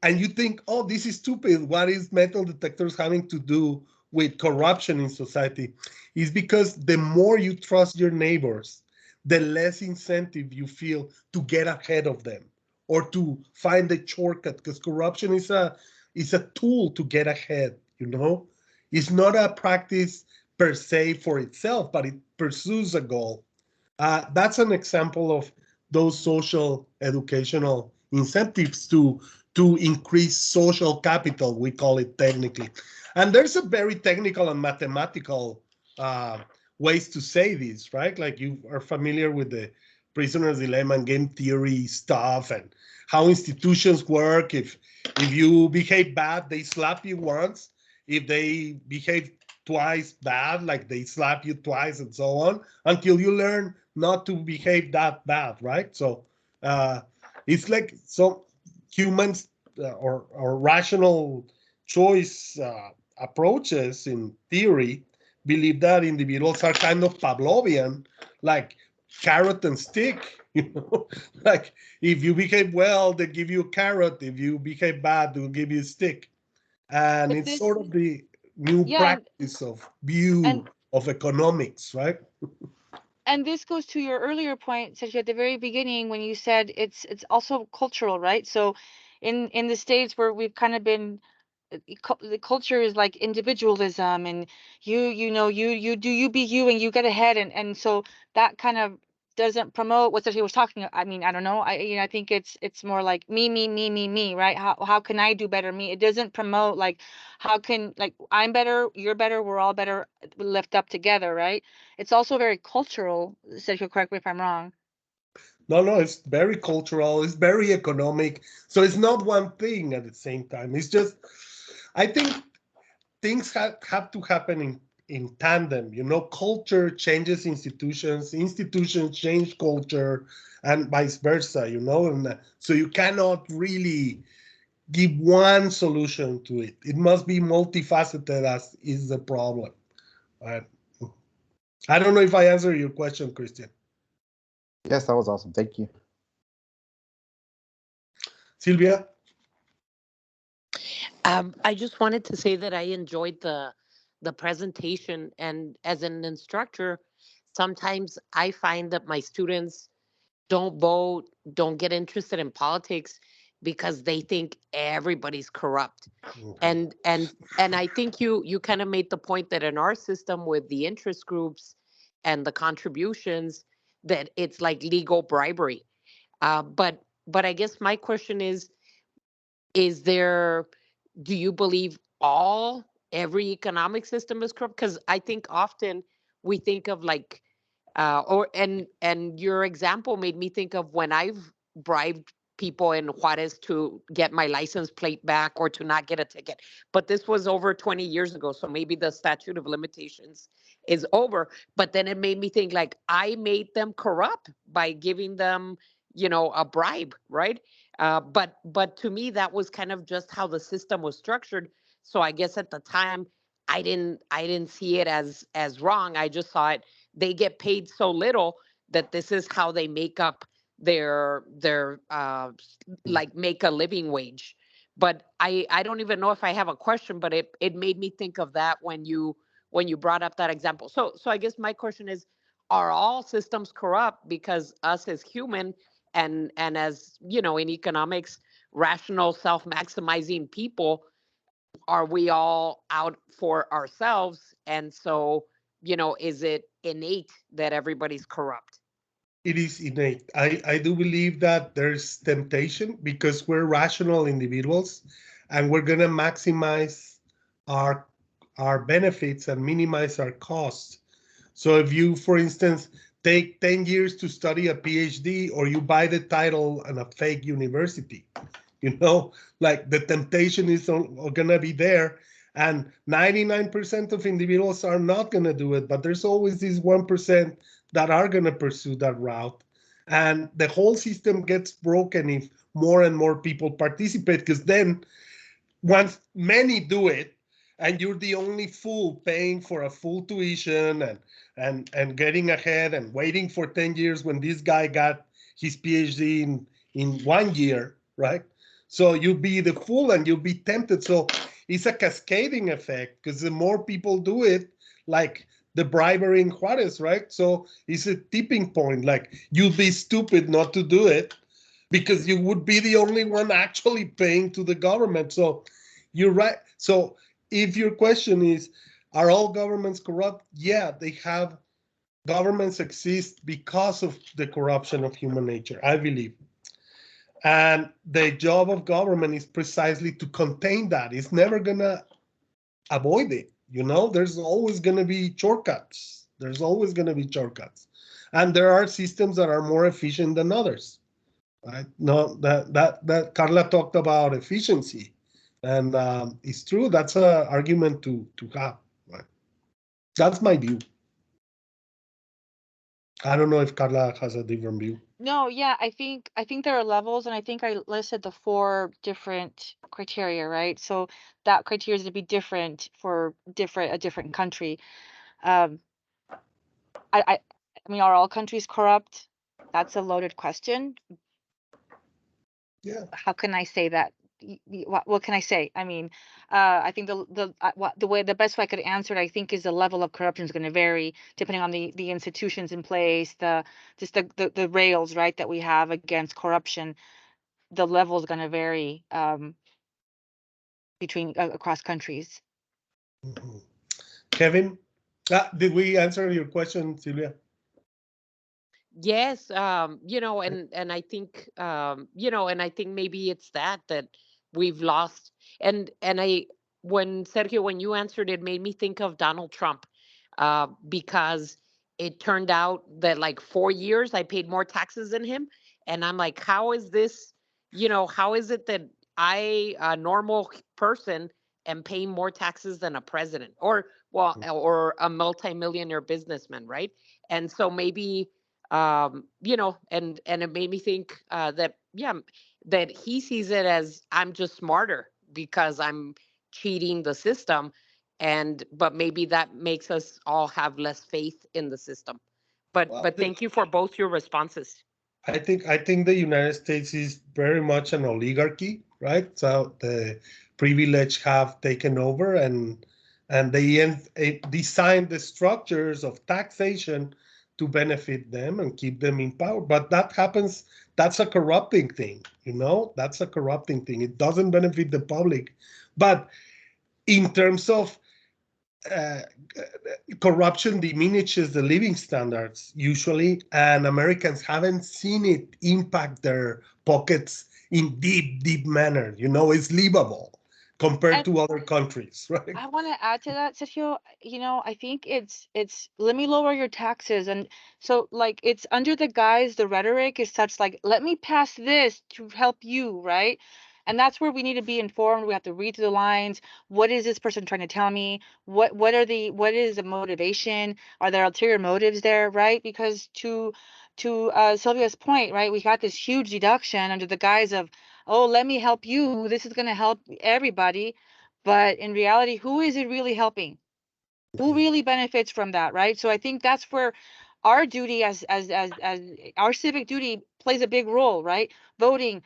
And you think, oh, this is stupid. What is metal detectors having to do with corruption in society? Is because the more you trust your neighbors, the less incentive you feel to get ahead of them or to find a shortcut, because corruption is a tool to get ahead, you know? It's not a practice per se for itself, but it pursues a goal. That's an example of those social educational incentives to increase social capital, we call it technically. And there's a very technical and mathematical ways to say this, right? Like you are familiar with the prisoner's dilemma and game theory stuff and how institutions work. If you behave bad, they slap you once. If they behave twice bad, like they slap you twice and so on, until you learn not to behave that bad, right? So it's like some humans or rational choice approaches in theory believe that individuals are kind of Pavlovian, like carrot and stick, you know, like if you behave well, they give you a carrot. If you behave bad, they'll give you a stick. And But it's this, sort of the new yeah, practice of view and of economics, right? and this goes to your earlier point, Sergio, at the very beginning when you said it's also cultural, right? So in the States where we've kind of been the culture is like individualism and you do you be you and you get ahead and so that kind of doesn't promote what Sergio was talking. I mean, I don't know. I think it's more like me, right? How can I do better? Me. It doesn't promote like how can like I'm better, you're better, we're all better, lift up together, right? It's also very cultural. Sergio, correct me if I'm wrong. No, it's very cultural. It's very economic. So it's not one thing at the same time. It's just, I think things have to happen in tandem. You know, culture changes institutions, institutions change culture, and vice versa, you know? And so you cannot really give one solution to it. It must be multifaceted, as is the problem. Right? I don't know if I answered your question, Christian. Yes, that was awesome. Thank you. Silvia? I just wanted to say that I enjoyed the presentation, and as an instructor, sometimes I find that my students don't vote, don't get interested in politics because they think everybody's corrupt. And I think you kind of made the point that in our system with the interest groups and the contributions, that it's like legal bribery. But I guess my question is there, do you believe every economic system is corrupt? Because I think often we think of like and your example made me think of when I've bribed people in Juarez to get my license plate back or to not get a ticket. But this was over 20 years ago, so maybe the statute of limitations is over. But then it made me think like I made them corrupt by giving them, a bribe, right? But to me, that was kind of just how the system was structured. So I guess at the time, I didn't see it as wrong. I just saw it. They get paid so little that this is how they make up their like make a living wage. But I don't even know if I have a question, but it made me think of that when you brought up that example. So I guess my question is, are all systems corrupt because us as human and as in economics, rational self-maximizing people, are we all out for ourselves? And so, is it innate that everybody's corrupt? It is innate. I do believe that there's temptation because we're rational individuals and we're going to maximize our benefits and minimize our costs. So if you, for instance, take 10 years to study a PhD or you buy the title in a fake university, like the temptation is going to be there. And 99% of individuals are not going to do it, but there's always this 1% that are going to pursue that route. And the whole system gets broken if more and more people participate, because then once many do it, and you're the only fool paying for a full tuition and getting ahead and waiting for 10 years when this guy got his PhD in 1 year, right? So you'll be the fool and you'll be tempted. So it's a cascading effect, because the more people do it, like the bribery in Juarez, right? So it's a tipping point. Like, you'll be stupid not to do it because you would be the only one actually paying to the government. So you're right. So if your question is, are all governments corrupt? Yeah, they have. Governments exist because of the corruption of human nature, I believe. And the job of government is precisely to contain that. It's never gonna avoid it. There's always gonna be shortcuts. And there are systems that are more efficient than others. Right? No, that Carla talked about efficiency, and it's true. That's an argument to have. Right? That's my view. I don't know if Carla has a different view. No, yeah, I think there are levels, and I think I listed the 4 different criteria, right? So that criteria is to be different for a different country. Um, I mean, are all countries corrupt? That's a loaded question. Yeah. How can I say that? What can I say? I mean, I think the best way I could answer it, I think, is the level of corruption is going to vary depending on the institutions in place, the rails, right, that we have against corruption. The level is going to vary between across countries. Mm-hmm. Kevin, did we answer your question, Silvia? Yes, and I think, and I think maybe it's that we've lost. And when Sergio, when you answered, it made me think of Donald Trump, because it turned out that like 4 years I paid more taxes than him, and I'm like, how is this? How is it that I, a normal person, am paying more taxes than a president, or a multimillionaire businessman, right? And so maybe and it made me think that that he sees it as, I'm just smarter because I'm cheating the system, but maybe that makes us all have less faith in the system. But thank you for both your responses. I think the United States is very much an oligarchy, right? So the privileged have taken over, and they designed the structures of taxation to benefit them and keep them in power. But that happens. That's a corrupting thing, That's a corrupting thing. It doesn't benefit the public. But in terms of corruption diminishes the living standards usually, and Americans haven't seen it impact their pockets in deep manner. It's livable compared to other countries, right? I want to add to that, Sergio. I think it's let me lower your taxes, and so like it's under the guise, the rhetoric is such like, let me pass this to help you, right? And that's where we need to be informed. We have to read through the lines. What is this person trying to tell me? What is the motivation? Are there ulterior motives there, right? Because to Sylvia's point, right? We got this huge deduction under the guise of, oh, let me help you. This is going to help everybody. But in reality, who is it really helping? Who really benefits from that, right? So I think that's where our duty as our civic duty plays a big role, right? Voting,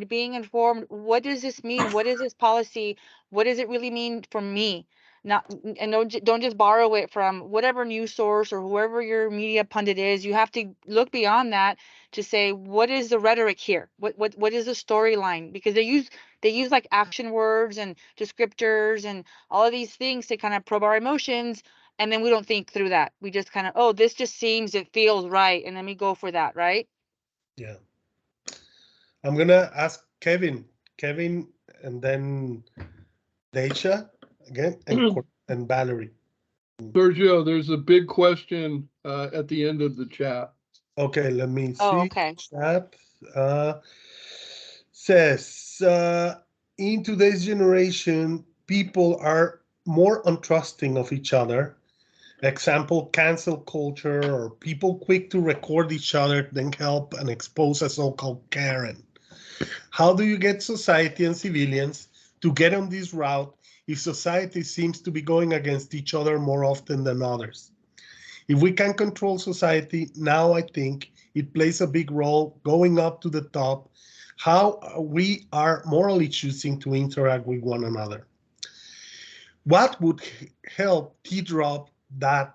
being informed. What does this mean? What is this policy? What does it really mean for me? Not, and don't just borrow it from whatever news source or whoever your media pundit is. You have to look beyond that to say, what is the rhetoric here? What is the storyline? Because they use like action words and descriptors and all of these things to kind of probe our emotions, and then we don't think through that. We just kind of, oh, this just it feels right, and then we go for that, right? Yeah. I'm gonna ask Kevin, and then Deisha again, and Valerie. Sergio, there's a big question at the end of the chat. Okay, let me see. Oh, okay. Chat says, in today's generation, people are more untrusting of each other Example, cancel culture or people quick to record each other, then help and expose a so-called Karen. How do you get society and civilians to get on this route if society seems to be going against each other more often than others? If we can control society, now I think it plays a big role going up to the top, how we are morally choosing to interact with one another. What would help T-drop that?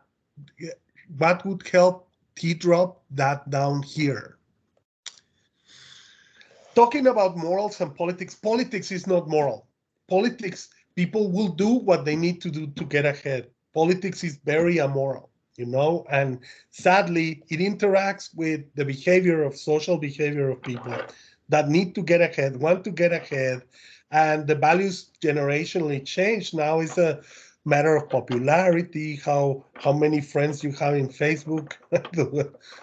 What would help T-drop that down here? Talking about morals and politics, politics is not moral. Politics, people will do what they need to do to get ahead. Politics is very immoral, you know, and sadly, it interacts with the behavior of social behavior of people that need to get ahead, want to get ahead, and the values generationally change. Now it's a matter of popularity, how many friends you have in Facebook,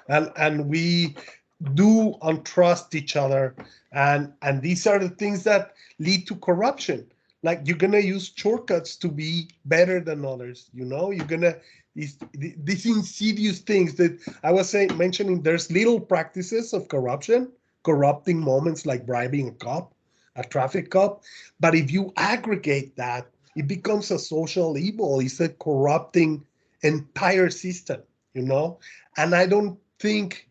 and we do untrust each other, and these are the things that lead to corruption. Like, you're gonna use shortcuts to be better than others, you know, you're gonna these insidious things that I was mentioning. There's little practices of corruption, corrupting moments like bribing a traffic cop, but if you aggregate that, it becomes a social evil. It's a corrupting entire system, you know, and I don't think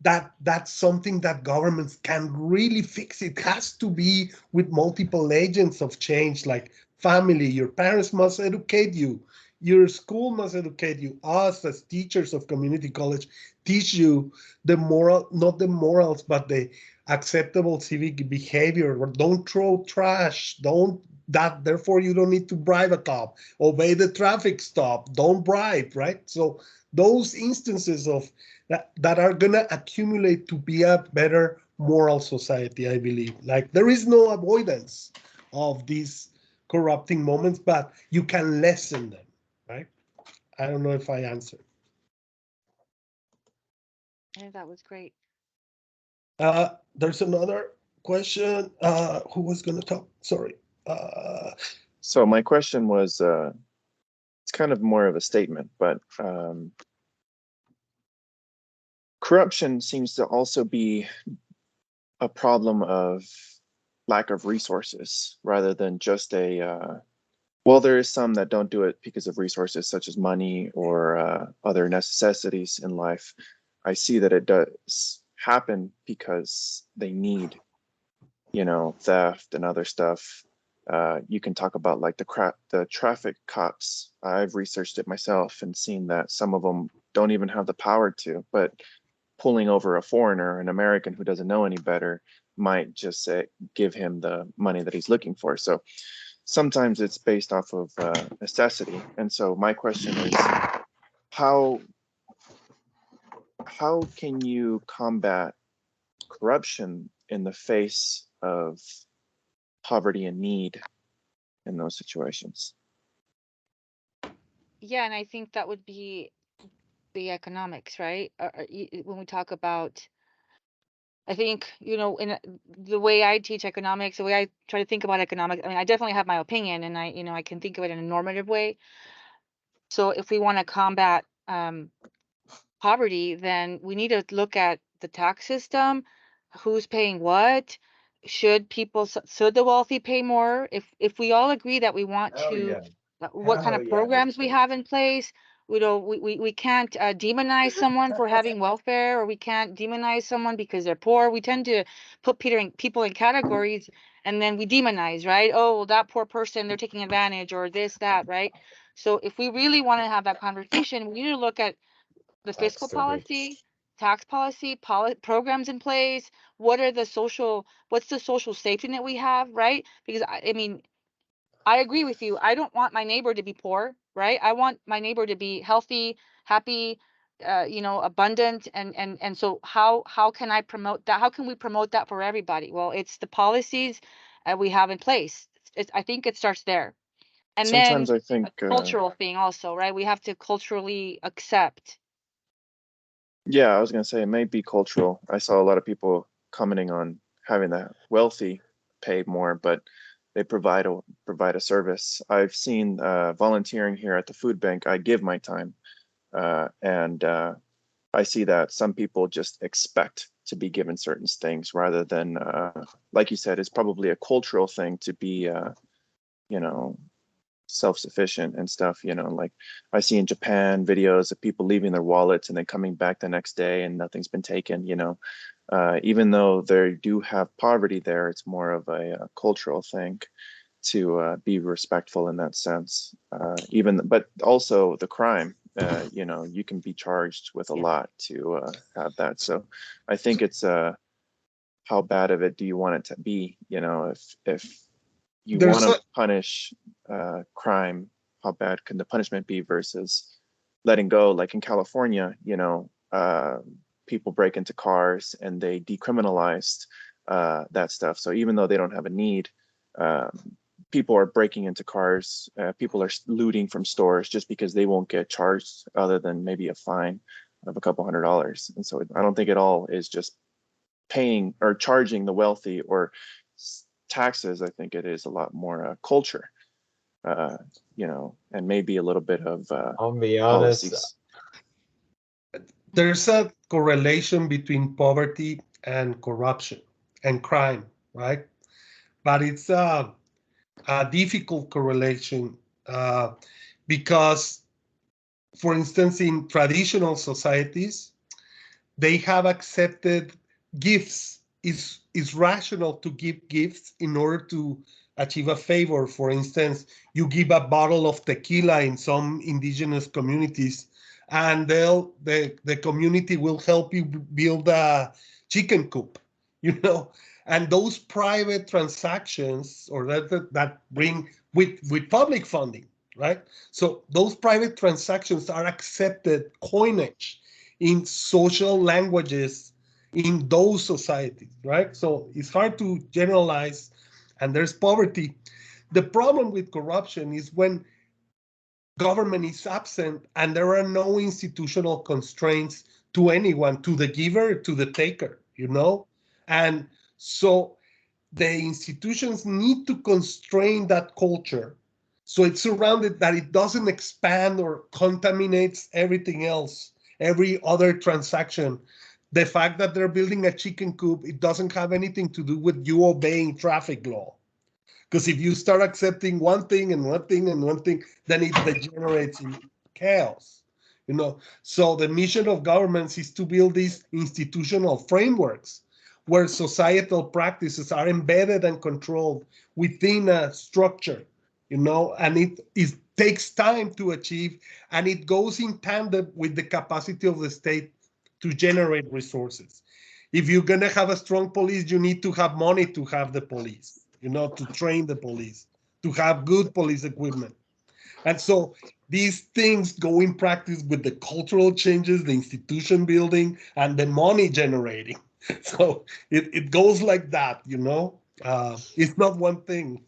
that's something that governments can really fix. It has to be with multiple agents of change, like family. Your parents must educate you. Your school must educate you. Us as teachers of community college teach you the moral, not the morals, but the acceptable civic behavior. Don't throw trash. Don't that. Therefore, you don't need to bribe a cop. Obey the traffic stop. Don't bribe. Right. So those instances of that are gonna accumulate to be a better moral society, I believe. Like, there is no avoidance of these corrupting moments, but you can lessen them, right? I don't know if I answered. Yeah, that was great. There's another question. Who was gonna talk? Sorry. So my question was, it's kind of more of a statement, but corruption seems to also be a problem of lack of resources rather than just a, well, there is some that don't do it because of resources such as money or other necessities in life. I see that it does happen because they need, you know, theft and other stuff. You can talk about like the traffic cops. I've researched it myself and seen that some of them don't even have the power to, but pulling over a foreigner, an American who doesn't know any better, might just say, give him the money that he's looking for. So sometimes it's based off of necessity. And so my question is, how can you combat corruption in the face of poverty and need in those situations? Yeah, and I think that would be the economics, right? When we talk about, I think, you know, in the way I teach economics, the way I try to think about economics, I mean, I definitely have my opinion, and I, you know, I can think of it in a normative way. So if we want to combat poverty, then we need to look at the tax system, who's paying what, should the wealthy pay more? If we all agree that we want to, what kind of programs we have in place, we don't, we can't demonize someone for having welfare, or we can't demonize someone because they're poor. We tend to put people in categories, and then we demonize, right? Oh, well, that poor person, they're taking advantage, or this, that, right? So if we really want to have that conversation, we need to look at the fiscal policy, tax policy, programs in place. What's the social safety net we have, right? Because I mean, I agree with you. I don't want my neighbor to be poor, right? I want my neighbor to be healthy, happy, you know, abundant, and so how can I promote that? How can we promote that for everybody? Well, it's the policies we have in place. I think it starts there, and then Sometimes I think a cultural thing also, right? We have to culturally accept. yeah, I was gonna say it may be cultural. I saw a lot of people commenting on having the wealthy pay more, but they provide a service. I've seen volunteering here at the food bank. I give my time, and I see that some people just expect to be given certain things rather than, like you said, it's probably a cultural thing to be, you know, self-sufficient and stuff. You know, like I see in Japan videos of people leaving their wallets and then coming back the next day and nothing's been taken. You know, even though they do have poverty there, it's more of a cultural thing to be respectful in that sense. But also the crime. You know, you can be charged with a lot to have that. So I think it's how bad of it do you want it to be? You know, if you want to punish crime, how bad can the punishment be versus letting go? Like in California, you know, people break into cars and they decriminalized that stuff. So even though they don't have a need, people are breaking into cars. People are looting from stores just because they won't get charged other than maybe a fine of a couple $100s. And so I don't think it all is just paying or charging the wealthy or taxes. I think it is a lot more culture, you know, and maybe a little bit of I'll be honest. policies. There's a correlation between poverty and corruption and crime, right? But it's a difficult correlation because, for instance, in traditional societies, they have accepted gifts. It's rational to give gifts in order to achieve a favor. For instance, you give a bottle of tequila in some indigenous communities, and the community will help you build a chicken coop, you know. And those private transactions, or that bring with public funding, right? So those private transactions are accepted coinage in social languages in those societies, right? So it's hard to generalize, and there's poverty. The problem with corruption is when government is absent and there are no institutional constraints to anyone, to the giver, to the taker, you know? And so the institutions need to constrain that culture so it's surrounded that it doesn't expand or contaminates everything else, every other transaction. The fact that they're building a chicken coop, it doesn't have anything to do with you obeying traffic law. Because if you start accepting one thing and one thing and one thing, then it degenerates in chaos, you know. So the mission of governments is to build these institutional frameworks where societal practices are embedded and controlled within a structure, you know, and it takes time to achieve, and it goes in tandem with the capacity of the state to generate resources. If you're going to have a strong police, you need to have money to have the police, you know, to train the police, to have good police equipment. And so these things go in practice with the cultural changes, the institution building, and the money generating. So it goes like that, you know. It's not one thing.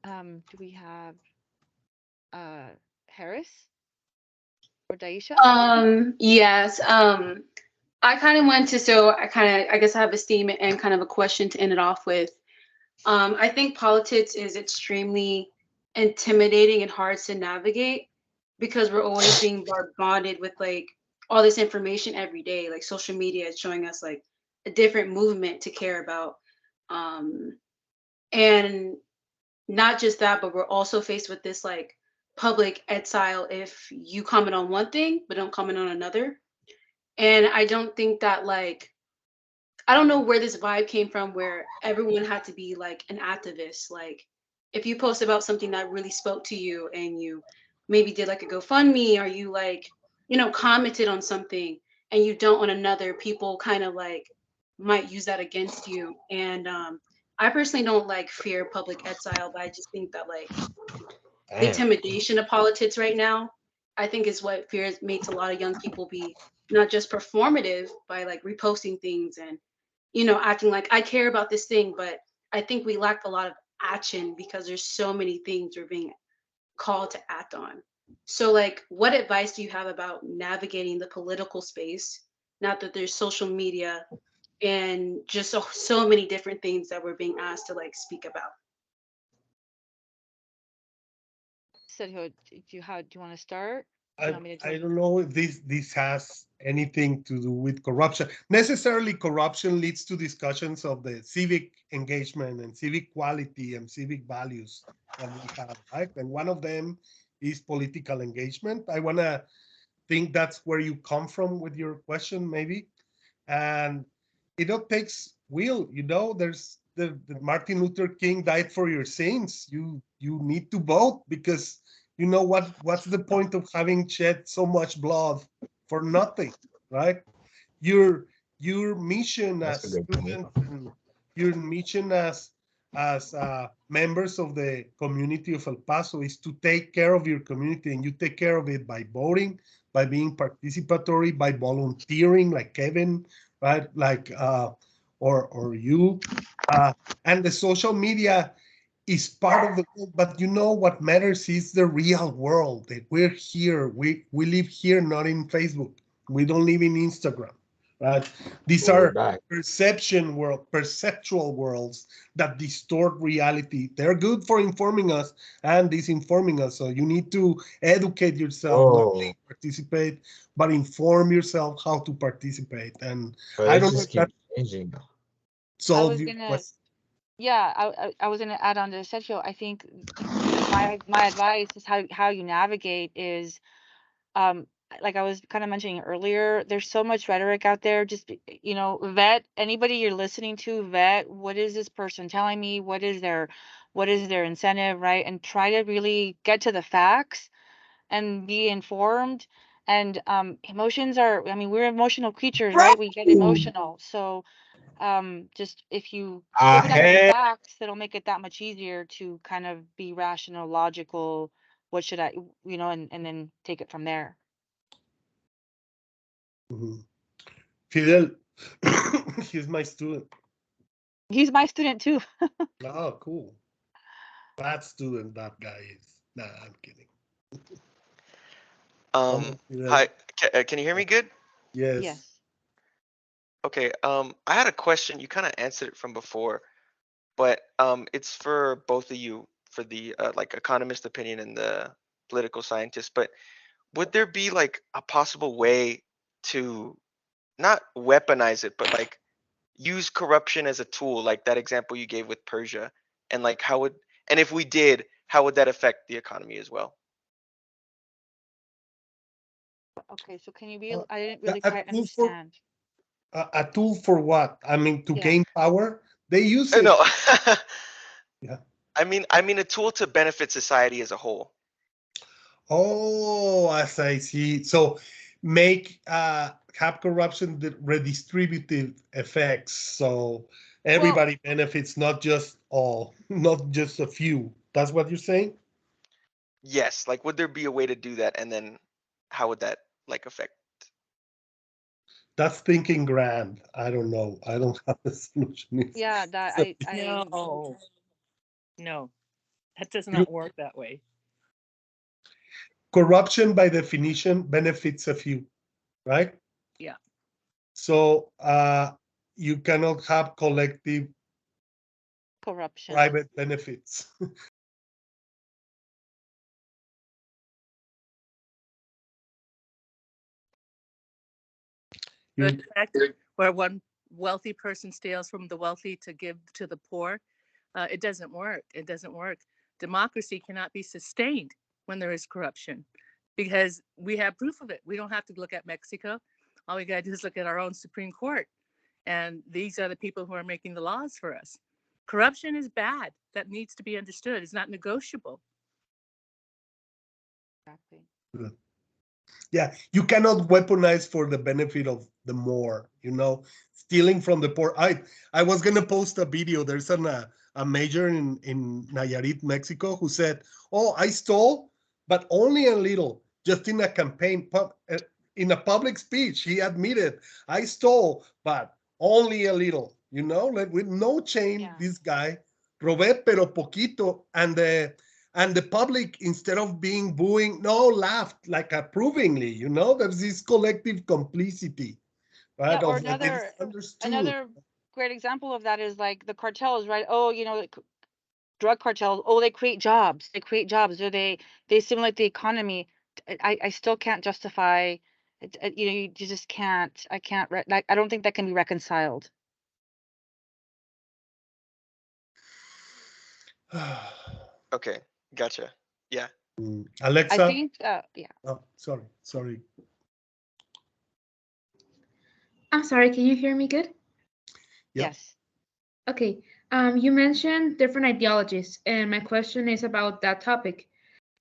Do we have Harris or Daisha? Yes. I kind of went to, I guess I have a statement and kind of a question to end it off with. I think politics is extremely intimidating and hard to navigate because we're always being bombarded with like all this information every day. Like social media is showing us like a different movement to care about. And not just that, but we're also faced with this like public exile if you comment on one thing but don't comment on another. And I don't think that like, I don't know where this vibe came from where everyone had to be like an activist. Like if you post about something that really spoke to you and you maybe did like a GoFundMe or you like, you know, commented on something and you don't on another, people kind of like might use that against you. And I personally don't like fear public exile, but I just think that like the intimidation of politics right now, I think is what fears makes a lot of young people be not just performative by like reposting things and, you know, acting like I care about this thing, but I think we lack a lot of action because there's so many things we're being called to act on. So like, what advice do you have about navigating the political space now that there's social media and just so many different things that we're being asked to like speak about. Sergio, do you want to start? Do you want me to I jump? don't know if this has anything to do with corruption. Necessarily, corruption leads to discussions of the civic engagement and civic quality and civic values that we have, right? And one of them is political engagement. I want to think that's where you come from with your question, maybe. And it all takes will, there's the Martin Luther King died for your sins. You need to vote, because what's the point of having shed so much blood for nothing, right? Your mission That's as a good point. students, and your mission as members of the community of El Paso is to take care of your community, and you take care of it by voting, by being participatory, by volunteering, like Kevin, right? Like or you, and the social media is part of the world, but what matters is the real world. That we're here, we live here, not in Facebook. We don't live in Instagram, right? These Well, we're are back. perceptual worlds that distort reality. They're good for informing us and disinforming us. So you need to educate yourself, not Oh, only participate, but inform yourself how to participate. And but I it don't know just if that keeps changing. solves was your gonna, question. yeah, I was gonna add on to Sergio. I think my advice is how you navigate is, like I was kind of mentioning earlier, there's so much rhetoric out there. Just vet anybody you're listening to. Vet, what is this person telling me? What is their incentive, right? And try to really get to the facts and be informed. And emotions are, I mean, we're emotional creatures, right? We get emotional. So just if you I break it down to the had facts, it'll make it that much easier to kind of be rational, logical. What should I, and then take it from there. Mhm. Fidel, he's my student. He's my student too. Oh, cool. Bad student that guy is. Nah, I'm kidding. Fidel. Hi, can you hear me good? Yes. Yes. Okay, I had a question. You kind of answered it from before, but it's for both of you, for the like economist opinion and the political scientist. But would there be like a possible way to not weaponize it, but like use corruption as a tool, like that example you gave with Persia, and like and if we did, how would that affect the economy as well? Okay, so can you be? Uh, I didn't a really a quite tool for understand. a tool for what? I mean, to Yeah. gain power. They use it. No, Yeah. I mean a tool to benefit society as a whole. Oh, as I see. So make have corruption the redistributive effects. So everybody benefits, not just a few. That's what you're saying? Yes, like would there be a way to do that, and then how would that like affect? That's thinking grand. I don't know. I don't have the solution. Yeah, that So No, no, that does you- not work that way. corruption by definition benefits a few, right? Yeah. So you cannot have collective corruption. private benefits. The You, fact where one wealthy person steals from the wealthy to give to the poor, it doesn't work. It doesn't work. Democracy cannot be sustained when there is corruption, because we have proof of it. We don't have to look at Mexico. All we got to do is look at our own Supreme Court. And these are the people who are making the laws for us. Corruption is bad. That needs to be understood. It's not negotiable. Exactly. yeah, you cannot weaponize for the benefit of the more, stealing from the poor. I was gonna post a video. There's a major in Nayarit, Mexico, who said, "Oh, I stole, but only a little, just in a campaign, in a public speech. He admitted, I stole, but only a little, like with no shame, Yeah. this guy, robé pero poquito, and the public, instead of being booing, no, laughed like approvingly, there's this collective complicity. right? Yeah, or Of what is understood. another great example of that is like the cartels, right? Oh, you know, drug cartels. Oh, they create jobs. They create jobs, or they stimulate the economy. I still can't justify. You know, you just can't. I can't. Like, I don't think that can be reconciled. Okay, gotcha. Yeah. Alexa. I think. Yeah. Oh, sorry. I'm sorry, can you hear me good? Yep. Yes. Okay. You mentioned different ideologies, and my question is about that topic.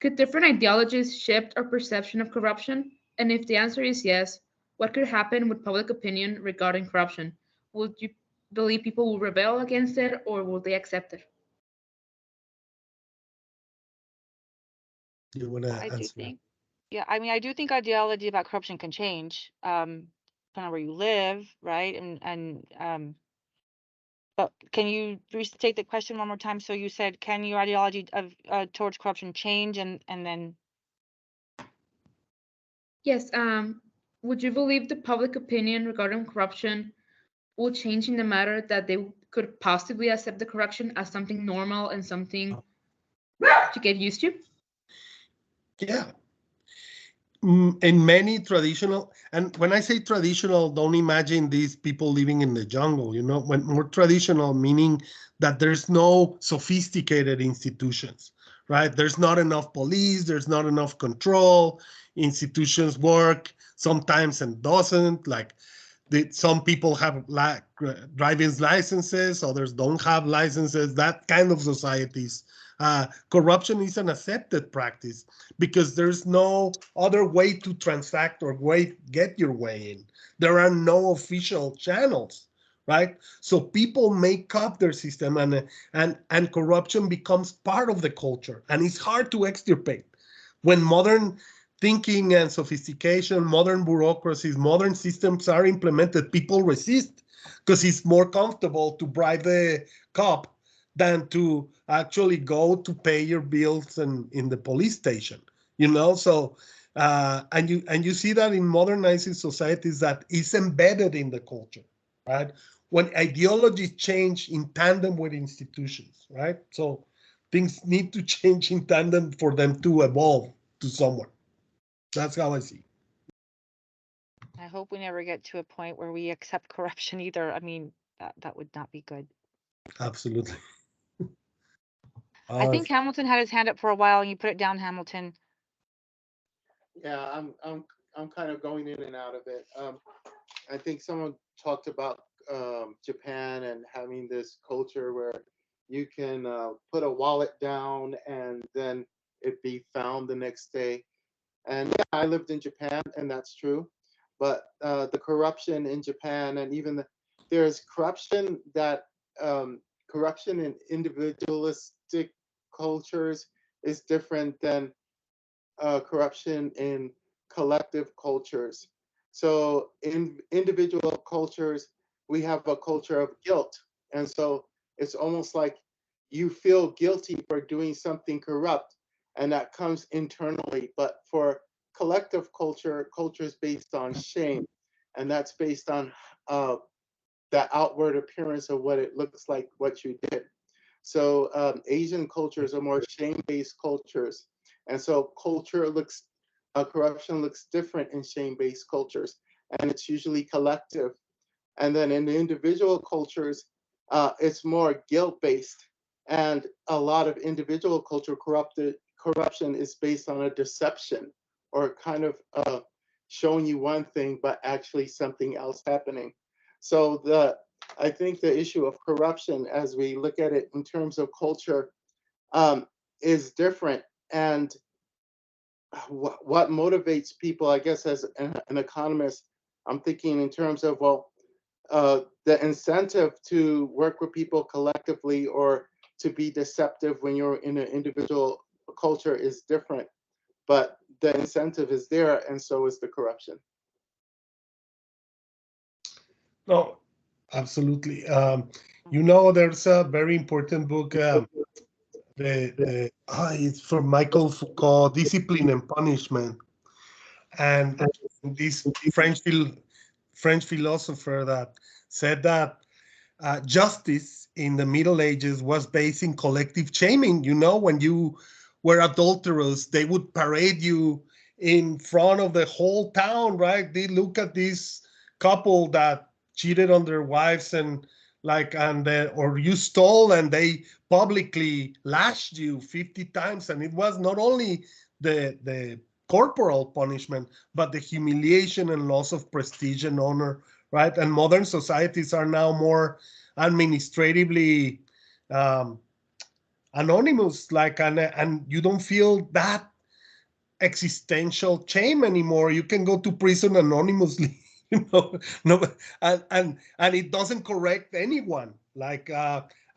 Could different ideologies shift our perception of corruption? And if the answer is yes, what could happen with public opinion regarding corruption? Would you believe people will rebel against it, or will they accept it? You want to I do answer? think. Yeah, I mean, I do think ideology about corruption can change, kind of where you live, right? But can you restate the question one more time? So you said, can your ideology of towards corruption change, and then? Yes. Would you believe the public opinion regarding corruption will change in the matter that they could possibly accept the corruption as something normal and something to get used to? Yeah. In many traditional, and when I say traditional, don't imagine these people living in the jungle, you know, when more traditional, meaning that there's no sophisticated institutions, right? There's not enough police, there's not enough control, institutions work sometimes and doesn't, like some people have driving licenses, others don't have licenses, that kind of societies. Corruption is an accepted practice because there's no other way to transact or get your way in. There are no official channels, right? So people make up their system, and corruption becomes part of the culture, and it's hard to extirpate. When modern thinking and sophistication, modern bureaucracies, modern systems are implemented, people resist because it's more comfortable to bribe the cop than to actually go to pay your bills in the police station, you know? So, and you see that in modernizing societies that is embedded in the culture, right? When ideologies change in tandem with institutions, right? So things need to change in tandem for them to evolve to somewhere. That's how I see. I hope we never get to a point where we accept corruption either. I mean, that would not be good. Absolutely. I think Hamilton had his hand up for a while, and you put it down, Hamilton. Yeah, I'm kind of going in and out of it. I think someone talked about Japan and having this culture where you can put a wallet down and then it be found the next day. And yeah, I lived in Japan, and that's true. But the corruption in Japan, and even there's corruption that corruption in individualistic cultures is different than corruption in collective cultures. So in individual cultures, we have a culture of guilt. And so it's almost like you feel guilty for doing something corrupt, and that comes internally. But for collective culture, culture is based on shame, and that's based on the outward appearance of what it looks like, what you did. So Asian cultures are more shame-based cultures. And so corruption looks different in shame-based cultures, and it's usually collective. And then in the individual cultures, it's more guilt-based. And a lot of individual culture corruption is based on a deception, or kind of showing you one thing, but actually something else happening. So I think the issue of corruption, as we look at it in terms of culture, is different. And what motivates people, I guess, as an economist, I'm thinking in terms of, well, the incentive to work with people collectively or to be deceptive when you're in an individual culture is different. But the incentive is there, and so is the corruption. No, absolutely. You know, there's a very important book. It's from Michael Foucault, Discipline and Punishment, and this French French philosopher that said that justice in the Middle Ages was based in collective shaming. You know, when you were adulterous, they would parade you in front of the whole town, right? They look at this couple that cheated on their wives and or you stole, and they publicly lashed you 50 times. And it was not only the corporal punishment, but the humiliation and loss of prestige and honor, right? And modern societies are now more administratively anonymous, and you don't feel that existential shame anymore. You can go to prison anonymously, no, and it doesn't correct anyone.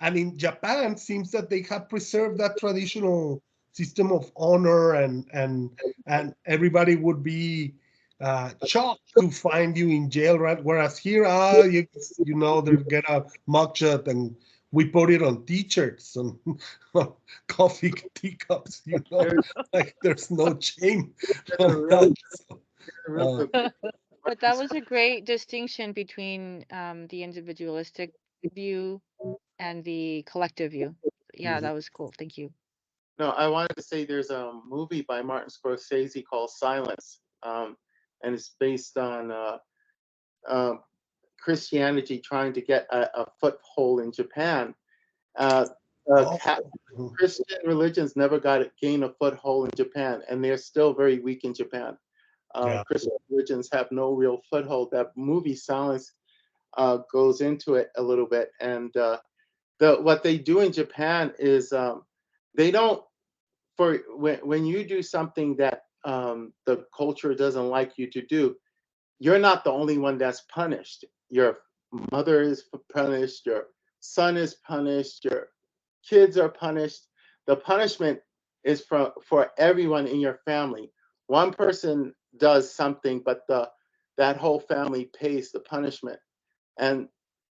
And in Japan, seems that they have preserved that traditional system of honor, and everybody would be shocked to find you in jail, right? Whereas here, they get a mugshot and we put it on t-shirts and coffee teacups, like there's no shame on that. But that was a great distinction between the individualistic view and the collective view. Yeah, that was cool. Thank you. No, I wanted to say there's a movie by Martin Scorsese called Silence, and it's based on Christianity trying to get a foothold in Japan. Christian religions never gain a foothold in Japan, and they're still very weak in Japan. Christian religions have no real foothold. That movie Silence goes into it a little bit, and what they do in Japan is they don't, when you do something that the culture doesn't like you to do, you're not the only one that's punished. Your mother is punished, your son is punished, your kids are punished. The punishment is for everyone in your family. One person does something, but that whole family pays the punishment. And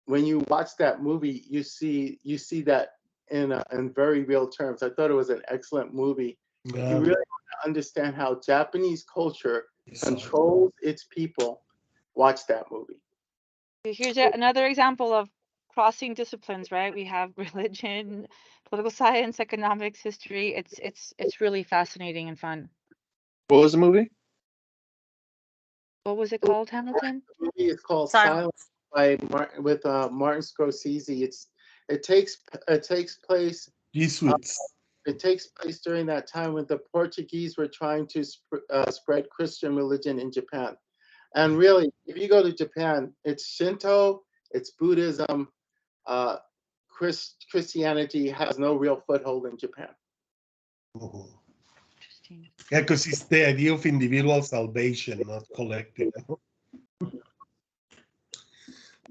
when you watch that movie, you see that in very real terms. I thought it was an excellent movie. Yeah. You really want to understand how Japanese culture controls its people. Watch that movie. Here's another example of crossing disciplines, right? We have religion, political science, economics, history. It's really fascinating and fun. What was the movie? What was it called, Hamilton? The movie is called Silence by Martin Scorsese. It takes place. Jesuits. It takes place during that time when the Portuguese were trying to spread Christian religion in Japan. And really, if you go to Japan, it's Shinto, it's Buddhism. Christianity has no real foothold in Japan. Interesting. Yeah, because it's the idea of individual salvation, not collective.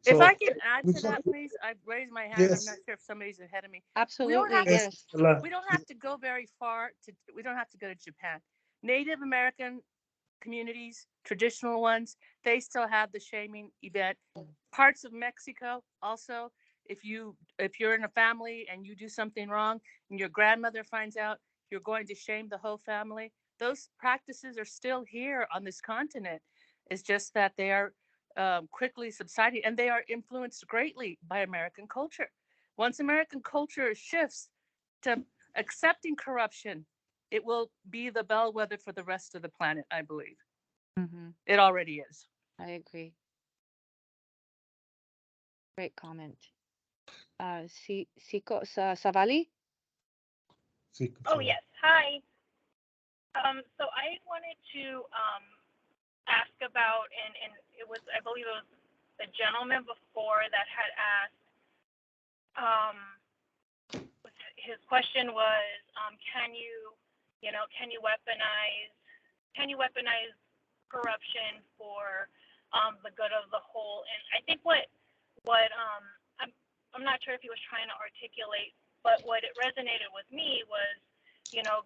If I can add to that, please, I raised my hand. Yes. I'm not sure if somebody's ahead of me. Absolutely, yes. We don't have to go very far we don't have to go to Japan. Native American communities, traditional ones, they still have the shaming event. Parts of Mexico also, if you're in a family and you do something wrong and your grandmother finds out, you're going to shame the whole family. Those practices are still here on this continent. It's just that they are quickly subsiding, and they are influenced greatly by American culture. Once American culture shifts to accepting corruption, it will be the bellwether for the rest of the planet, I believe. Mm-hmm. It already is. I agree. Great comment. Savali? Oh, yes. Hi. So I wanted to ask about, and it was, I believe it was the gentleman before that had asked, his question was, can you weaponize corruption for the good of the whole? And I think what I'm not sure if he was trying to articulate, but what it resonated with me was,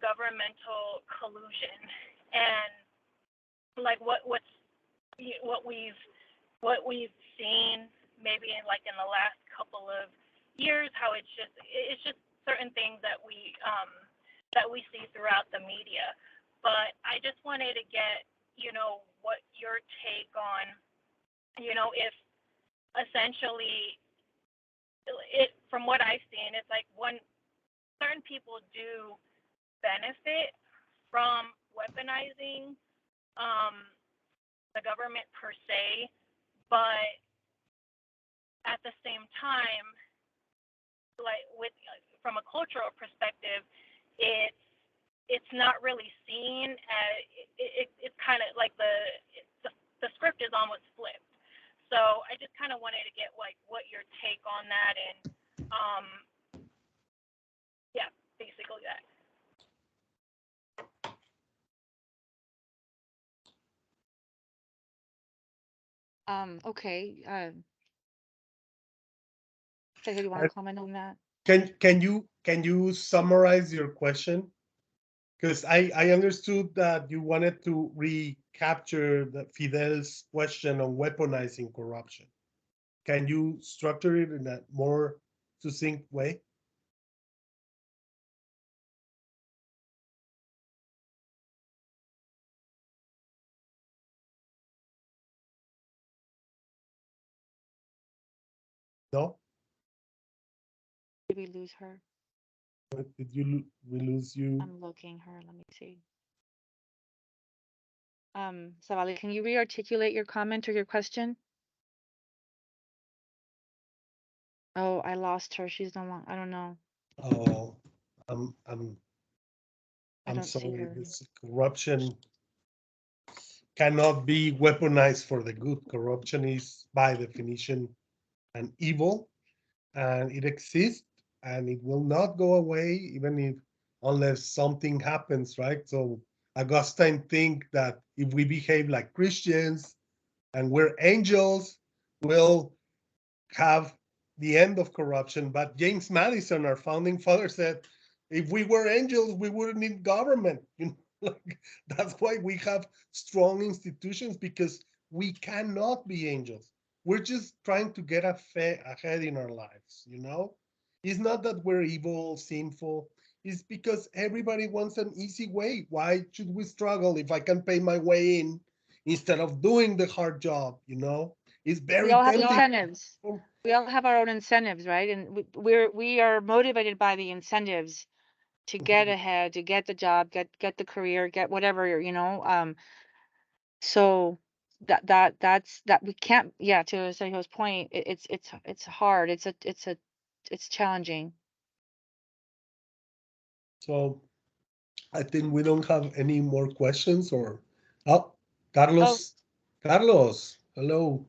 governmental collusion, and like what we've seen maybe in the last couple of years, how it's just certain things that we see throughout the media. But I just wanted to get what your take on if essentially it, from what I've seen, it's like certain people do benefit from weaponizing the government per se, but at the same time, like from a cultural perspective, it's not really seen as it's kind of like the script is almost flipped. So I just kind of wanted to get like what your take on that, and yeah, basically that. Okay. Cesar, do you want to comment on that? Can you summarize your question? Because I understood that you wanted to recapture Fidel's question on weaponizing corruption. Can you structure it in a more succinct way? No? Did we lose her? Did we lose you? I'm looking her. Let me see. Savali, can you re-articulate your comment or your question? Oh, I lost her. She's no longer. I don't know. Oh, I I'm don't see sorry. her. This corruption cannot be weaponized for the good. Corruption is by definition an evil, and it exists, and it will not go away even if unless something happens, right? So Augustine think that if we behave like Christians and we're angels, we'll have the end of corruption. But James Madison, our founding father, said, if we were angels, we wouldn't need government. Like, that's why we have strong institutions, because we cannot be angels. We're just trying to get ahead in our lives, It's not that we're evil, sinful. It's because everybody wants an easy way. Why should we struggle if I can pay my way in instead of doing the hard job, It's very We all have tempting. incentives. We all have our own incentives, right? And we are motivated by the incentives to get ahead, to get the job, get the career, get whatever, so that's we can't, yeah, to Sergio's point, it's hard. It's challenging. So I think we don't have any more questions, or Carlos. Carlos, hello.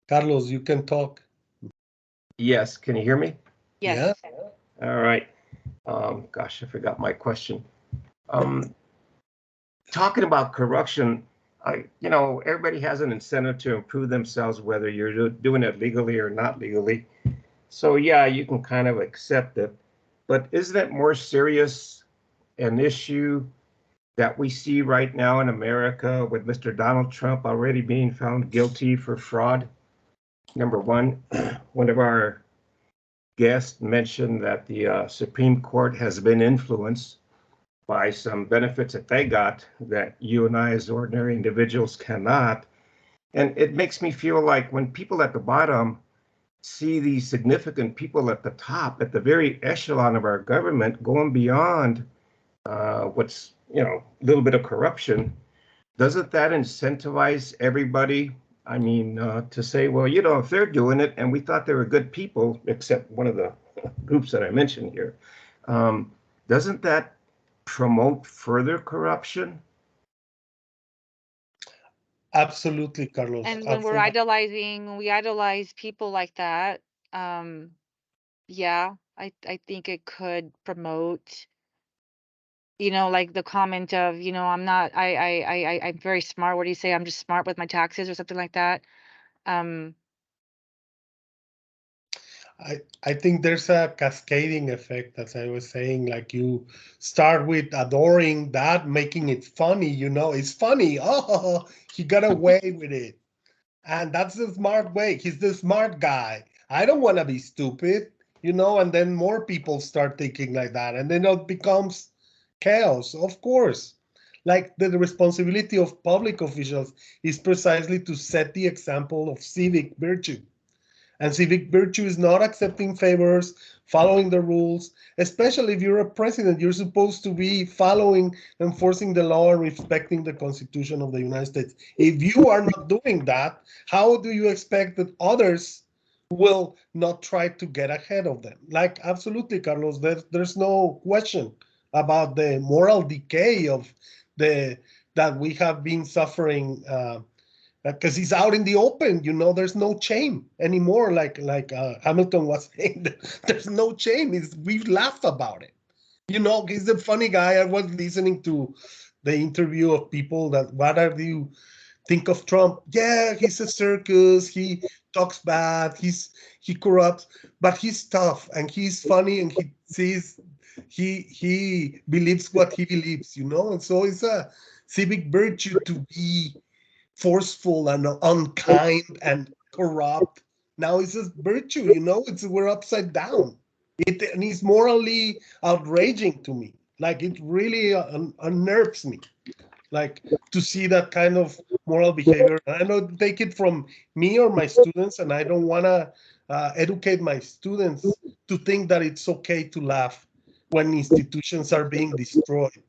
Carlos, you can talk. Yes, can you hear me? Yes. Yeah. All right. Gosh, I forgot my question. Talking about corruption, everybody has an incentive to improve themselves, whether you're doing it legally or not legally. So yeah, you can kind of accept it, but isn't it more serious an issue that we see right now in America with Mr. Donald Trump already being found guilty for fraud? Number one, one of our guests mentioned that the Supreme Court has been influenced by some benefits that they got that you and I as ordinary individuals cannot. And it makes me feel like when people at the bottom see these significant people at the top, at the very echelon of our government, going beyond what's, a little bit of corruption, doesn't that incentivize everybody? I mean, to say, well, if they're doing it and we thought they were good people, except one of the groups that I mentioned here, doesn't that promote further corruption? Absolutely, Carlos. And when we idolize people like that, yeah, I think it could promote, like the comment of, I'm very smart. What do you say? I'm just smart with my taxes or something like that. I think there's a cascading effect, as I was saying, like you start with adoring that, making it funny, it's funny. Oh, he got away with it. And that's the smart way. He's the smart guy. I don't want to be stupid, and then more people start thinking like that. And then it becomes chaos, of course. Like the responsibility of public officials is precisely to set the example of civic virtue. And civic virtue is not accepting favors, following the rules, especially if you're a president. You're supposed to be following, enforcing the law, and respecting the Constitution of the United States. If you are not doing that, how do you expect that others will not try to get ahead of them? Like, absolutely, Carlos, there's no question about the moral decay of that we have been suffering, because he's out in the open. There's no shame anymore. Like Hamilton was saying, there's no shame. We laugh about it. He's a funny guy. I was listening to the interview of people that, what do you think of Trump? Yeah, he's a circus. He talks bad. He corrupts, but he's tough and he's funny and he believes what he believes, and so it's a civic virtue to be forceful and unkind and corrupt. Now it's a virtue, we're upside down. And it's morally outraging to me. Like, it really unnerves me, like, to see that kind of moral behavior. I don't take it from me or my students, and I don't want to educate my students to think that it's okay to laugh when institutions are being destroyed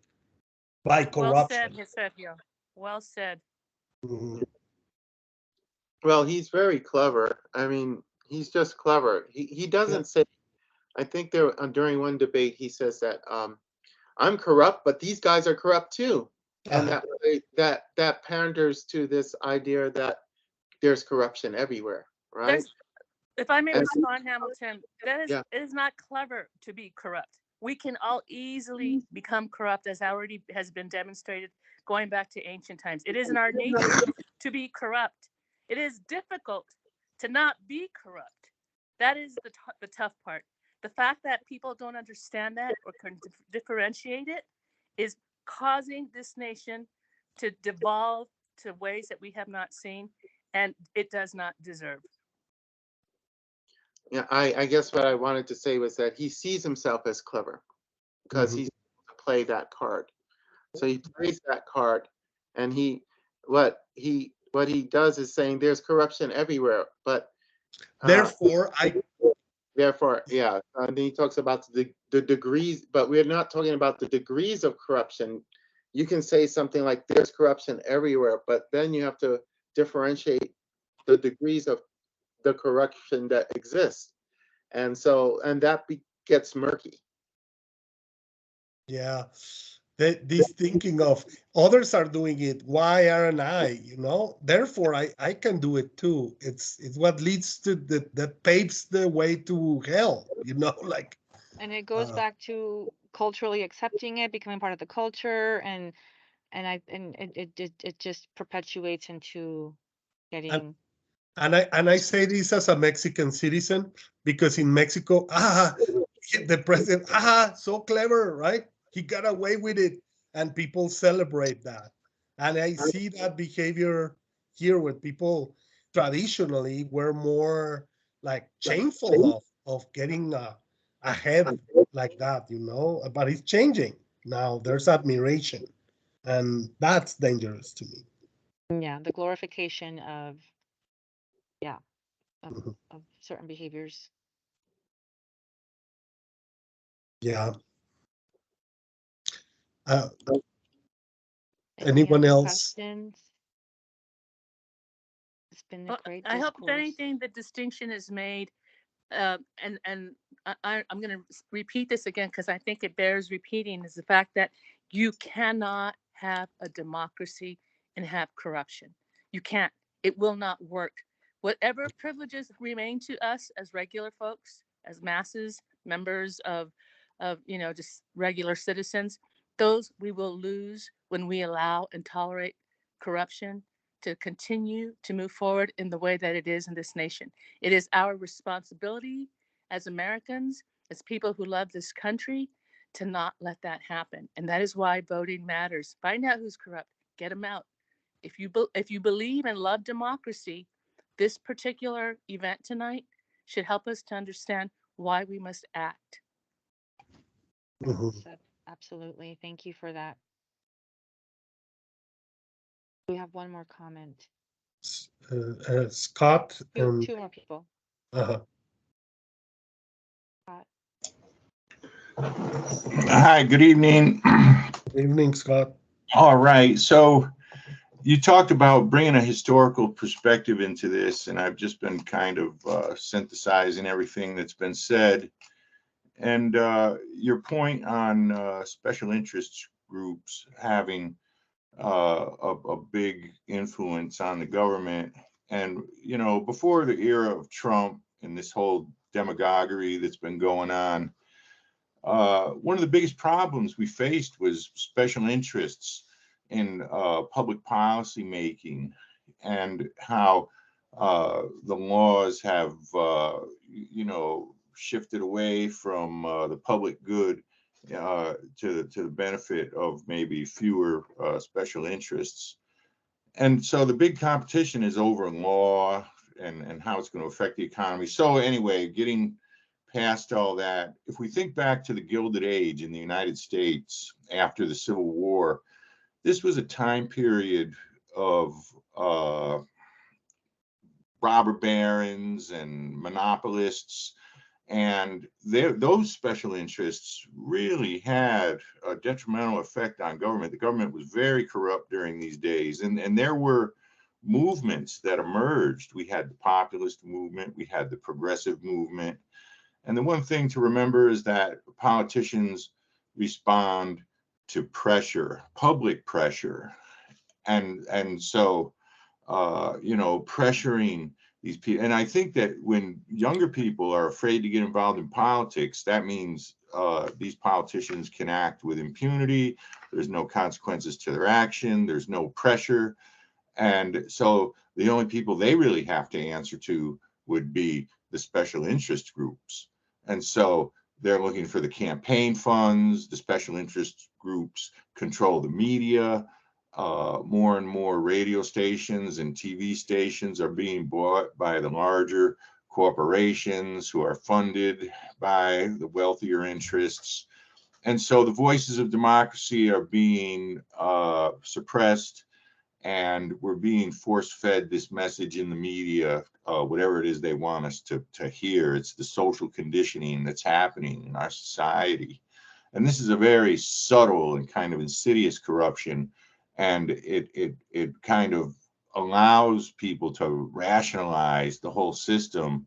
by Well said, corruption. Sergio. Well said. Mhm. Well, he's very clever. I mean, he's just clever. He doesn't say. I think during one debate he says that I'm corrupt, but these guys are corrupt too, and that panders to this idea that there's corruption everywhere, right? If I may And- respond, Hamilton, Yeah. it is not clever to be corrupt. We can all easily become corrupt, as already has been demonstrated going back to ancient times. It is in our nature to be corrupt. It is difficult to not be corrupt. That is the tough part. The fact that people don't understand that or can differentiate it is causing this nation to devolve to ways that we have not seen, and it does not deserve. Yeah, I guess what I wanted to say was that he sees himself as clever because he's able to play that card. So he plays that card, and what he does is saying there's corruption everywhere, but Therefore, yeah. And then he talks about the degrees, but we're not talking about the degrees of corruption. You can say something like there's corruption everywhere, but then you have to differentiate the degrees of the corruption that exists. And that gets murky. Yeah, this thinking of others are doing it, why aren't I? Therefore I can do it too. It's what leads to that paves the way to hell. Like. And it goes back to culturally accepting it, becoming part of the culture, and it just perpetuates into getting. And I say this as a Mexican citizen, because in Mexico, the president, so clever, right? He got away with it, and people celebrate that. And I see that behavior here, where people traditionally were more like shameful of getting ahead like that, But it's changing now. There's admiration, and that's dangerous to me. Yeah, the glorification of of certain behaviors. Yeah. Any Anyone other else? questions? It's been a great I hope, if discourse. anything, the distinction is made, and I'm going to repeat this again because I think it bears repeating, is the fact that you cannot have a democracy and have corruption. You can't. It will not work. Whatever privileges remain to us as regular folks, as masses, members of just regular citizens, those we will lose when we allow and tolerate corruption to continue to move forward in the way that it is in this nation. It is our responsibility as Americans, as people who love this country, to not let that happen. And that is why voting matters. Find out who's corrupt, get them out. If you believe and love democracy, this particular event tonight should help us to understand why we must act. Mhm. Absolutely. Thank you for that. We have one more comment. Scott and Two more people. uh Scott. Hi, good evening. Evening, Scott. All right, so you talked about bringing a historical perspective into this, and I've just been kind of synthesizing everything that's been said. And your point on special interest groups having a big influence on the government. And, you know, before the era of Trump and this whole demagoguery that's been going on, one of the biggest problems we faced was special interests in public policy making, and how the laws have, you know, shifted away from the public good to the benefit of maybe fewer special interests. And so the big competition is over law and how it's going to affect the economy. So anyway, getting past all that, if we think back to the Gilded Age in the United States after the Civil War, this was a time period of robber barons and monopolists, and those special interests really had a detrimental effect on government. The government was very corrupt during these days, and there were movements that emerged. We had the populist movement, we had the progressive movement. And the one thing to remember is that politicians respond to pressure, public pressure. And so, you know, pressuring these people. And I think that when younger people are afraid to get involved in politics, that means these politicians can act with impunity. There's no consequences to their action. There's no pressure. And so the only people they really have to answer to would be the special interest groups. And so they're looking for the campaign funds. The special interest groups control the media. More and more radio stations and TV stations are being bought by the larger corporations who are funded by the wealthier interests. And so the voices of democracy are being suppressed, and we're being force-fed this message in the media, whatever it is they want us to hear. It's the social conditioning that's happening in our society. And this is a very subtle and kind of insidious corruption, and it kind of allows people to rationalize the whole system.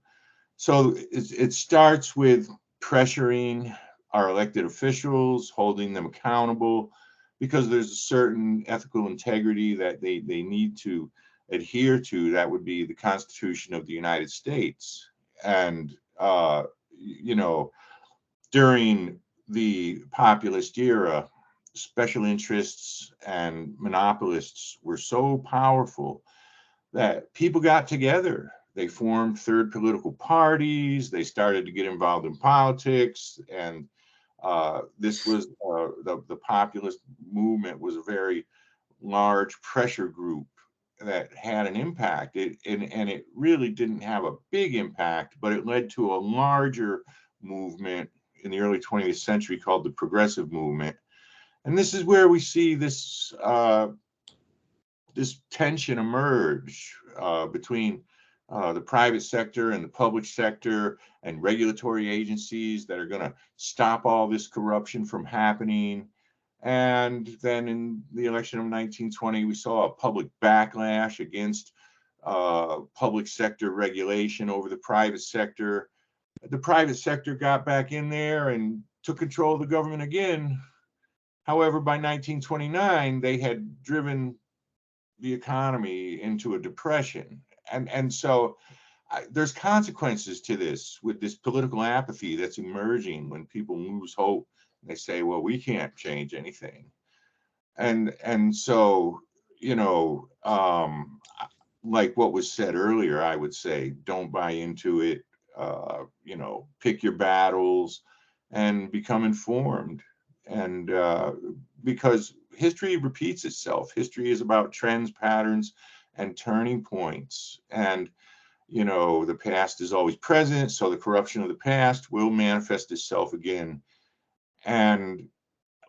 So it starts with pressuring our elected officials, holding them accountable, because there's a certain ethical integrity that they need to adhere to. That would be the Constitution of the United States. And, you know, during the populist era, special interests and monopolists were so powerful that people got together. They formed third political parties. They started to get involved in politics, and this was the populist movement was a very large pressure group that had an impact. And it really didn't have a big impact, but it led to a larger movement in the early 20th century called the progressive movement. And this is where we see this this tension emerge between the private sector and the public sector, and regulatory agencies that are going to stop all this corruption from happening. And then in the election of 1920, we saw a public backlash against public sector regulation over the private sector. The private sector got back in there and took control of the government again. However, by 1929, they had driven the economy into a depression. And so there's consequences to this, with this political apathy that's emerging when people lose hope and they say, well, we can't change anything. And so, you know, like what was said earlier, I would say, don't buy into it. You know, pick your battles and become informed. And because history repeats itself. History is about trends, patterns, and turning points. And, you know, the past is always present, so the corruption of the past will manifest itself again. And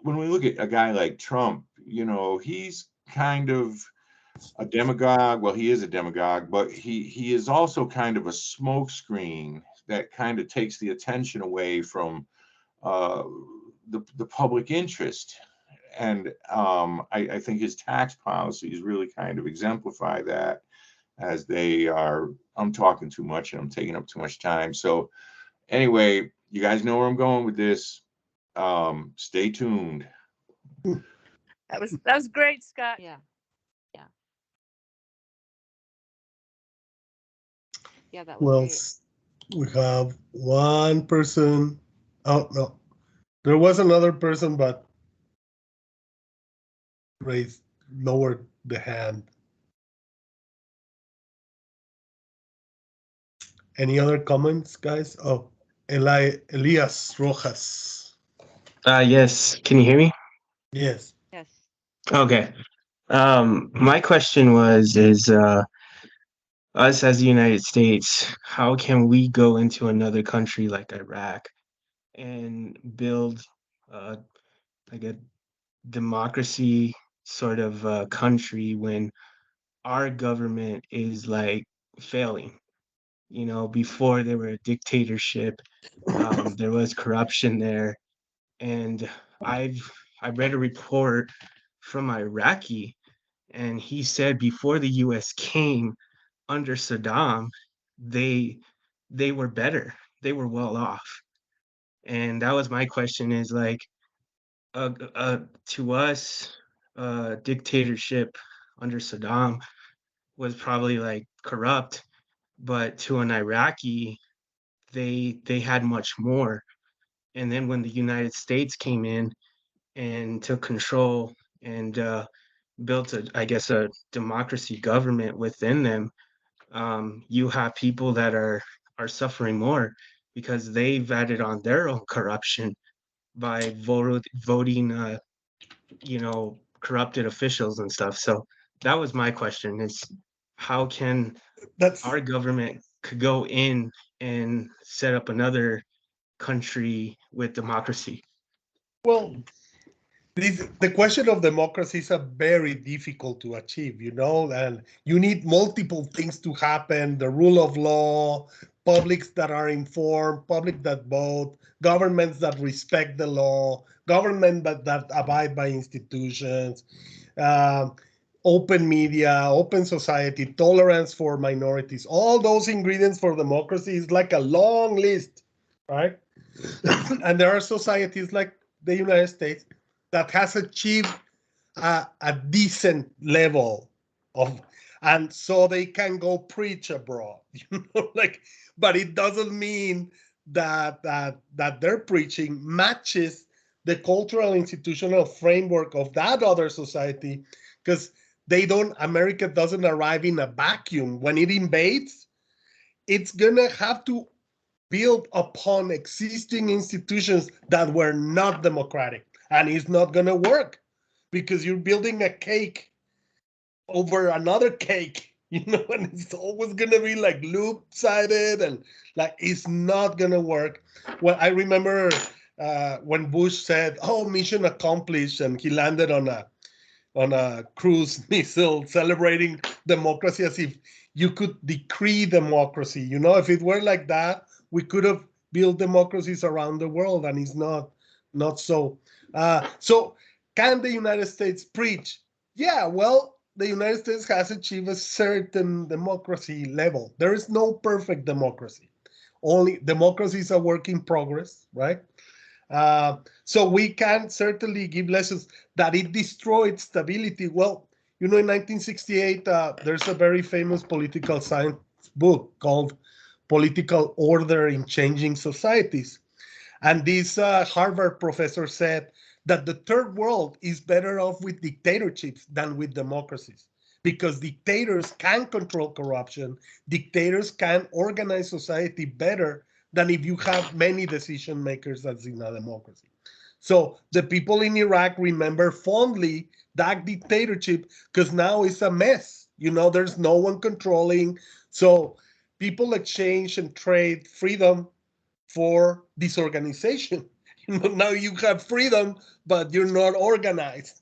when we look at a guy like Trump, you know, he's kind of a demagogue. Well, he is a demagogue, but he is also kind of a smokescreen that kind of takes the attention away from the public interest. And I think his tax policies really kind of exemplify that, as they are. I'm talking too much and I'm taking up too much time. So anyway, you guys know where I'm going with this. Stay tuned. That was great, Scott. Yeah. Yeah. Yeah, that was Well, great. we have one person. Oh, no. There was another person, but lowered the hand. Any other comments, guys? Oh, Elias Rojas. Yes. Can you hear me? Yes. Yes. Okay. My question is us as the United States, how can we go into another country like Iraq and build like a democracy sort of country when our government is like failing? You know, before they were a dictatorship, there was corruption there, and I read a report from Iraqi, and he said before the U.S. came under Saddam, they were better, they were well off, and that was my question: is like, to us, dictatorship under Saddam was probably like corrupt, but to an Iraqi, they had much more. And then when the United States came in and took control and built I guess, a democracy government within them, you have people that are suffering more because they've added on their own corruption by voting, corrupted officials and stuff. So that was my question: is how can our government could go in and set up another country with democracy? Well, the question of democracy is a very difficult to achieve, and you need multiple things to happen: the rule of law, publics that are informed, public that vote, governments that respect the law, government that abide by institutions, open media, open society, tolerance for minorities. All those ingredients for democracy is like a long list, right? And there are societies like the United States that has achieved a decent level of, and so they can go preach abroad, but it doesn't mean that their preaching matches the cultural institutional framework of that other society, because America doesn't arrive in a vacuum. When it invades, it's gonna have to build upon existing institutions that were not democratic. And it's not going to work because you're building a cake over another cake, and it's always going to be like loop-sided, and like it's not going to work. Well, I remember when Bush said, "Oh, mission accomplished," and he landed on a cruise missile celebrating democracy as if you could decree democracy. If it were like that, we could have built democracies around the world, and it's not so. So can the United States preach? Yeah, well, the United States has achieved a certain democracy level. There is no perfect democracy. Only democracy is a work in progress, right? So we can certainly give lessons that it destroyed stability. Well, in 1968, there's a very famous political science book called Political Order in Changing Societies. And this Harvard professor said that the third world is better off with dictatorships than with democracies, because dictators can control corruption. Dictators can organize society better than if you have many decision makers as in a democracy. So the people in Iraq remember fondly that dictatorship because now it's a mess. There's no one controlling. So people exchange and trade freedom for disorganization. Now you have freedom, but you're not organized.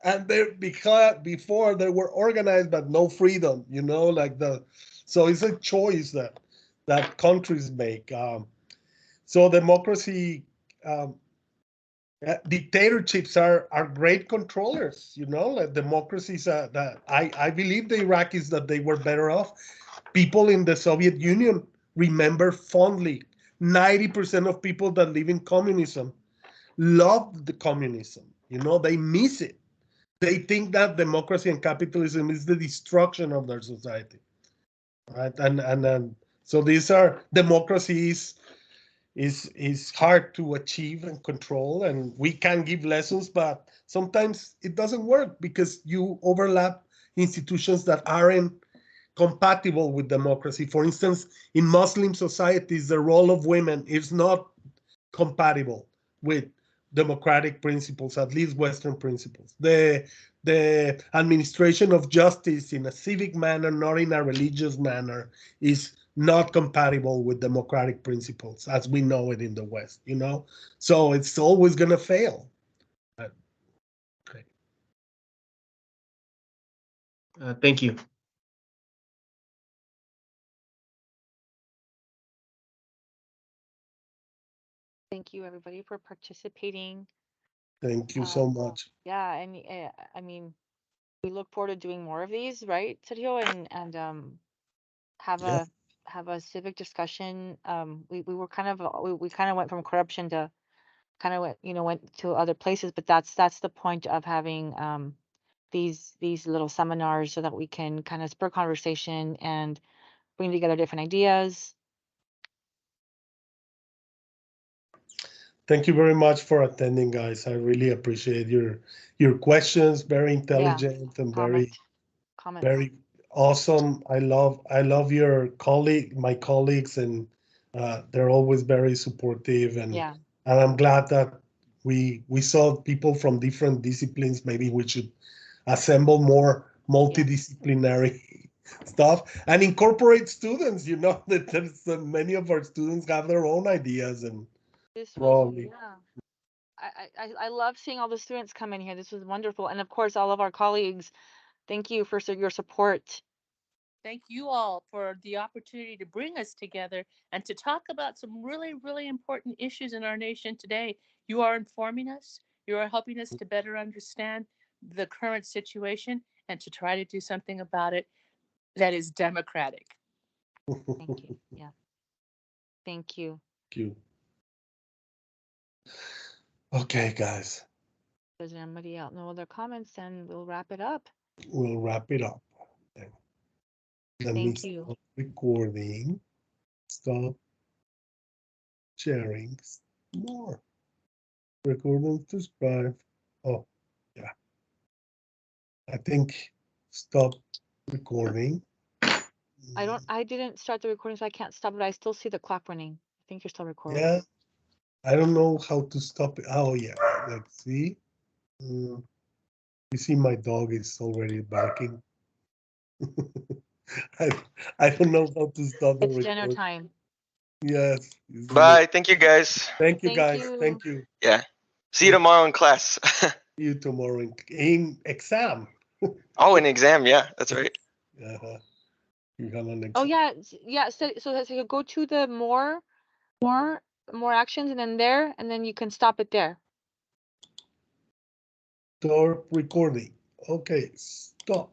and they because before they were organized but no freedom, you know, like so it's a choice that countries make. So democracy, dictatorships are great controllers, you know, like democracies that I believe the Iraqis that they were better off. People in the Soviet Union remember fondly 90% of people that live in communism love the communism, you know, they miss it. They think that democracy and capitalism is the destruction of their society, right? And so these are democracies is hard to achieve and control, and we can give lessons, but sometimes it doesn't work because you overlap institutions that aren't compatible with democracy. For instance, in Muslim societies, the role of women is not compatible with democratic principles, at least Western principles. The administration of justice in a civic manner, not in a religious manner, is not compatible with democratic principles as we know it in the West, you know? So it's always going to fail. Okay. Thank you. Thank you, everybody, for participating. Thank you so much. Yeah, and I mean, we look forward to doing more of these, right, Sergio, and have Yeah. a civic discussion. We were kind of we kind of went from corruption to kind of went to other places, but that's the point of having these little seminars so that we can kind of spur conversation and bring together different ideas. Thank you very much for attending, guys. I really appreciate your questions. Very intelligent and Comments. very awesome. I love my colleagues, and they're always very supportive. And Yeah. and I'm glad that we saw people from different disciplines. Maybe we should assemble more multidisciplinary stuff and incorporate students. You know that many of our students have their own ideas and This was, probably. yeah. I love seeing all the students come in here. This was wonderful. And of course, all of our colleagues, thank you for your support. Thank you all for the opportunity to bring us together and to talk about some really, really important issues in our nation today. You are informing us, you are helping us to better understand the current situation and to try to do something about it that is democratic. Thank you. Yeah. Thank you. Thank you. Okay, guys, Does anybody else no other comments? Then we'll wrap it up. we'll wrap it up. Let me Thank you. stop recording. Stop sharing. More. Record and subscribe. Oh, yeah. I think stop recording. I didn't start the recording, so I can't stop it. I still see the clock running. I think you're still recording. Yeah. I don't know how to stop it. Oh, yeah. Let's see. You see my dog is already barking. I don't know how to stop the It's dinner recording. time. Yes. Bye. Thank you, guys. Thank you, Thank guys. you. Thank you. Yeah. See you tomorrow in class. See you tomorrow in exam. Oh, an exam. Yeah, that's right. Uh-huh. You have an Oh exam. yeah. So you go to the more actions, and then there, and then you can stop it there. Stop recording. Okay, stop.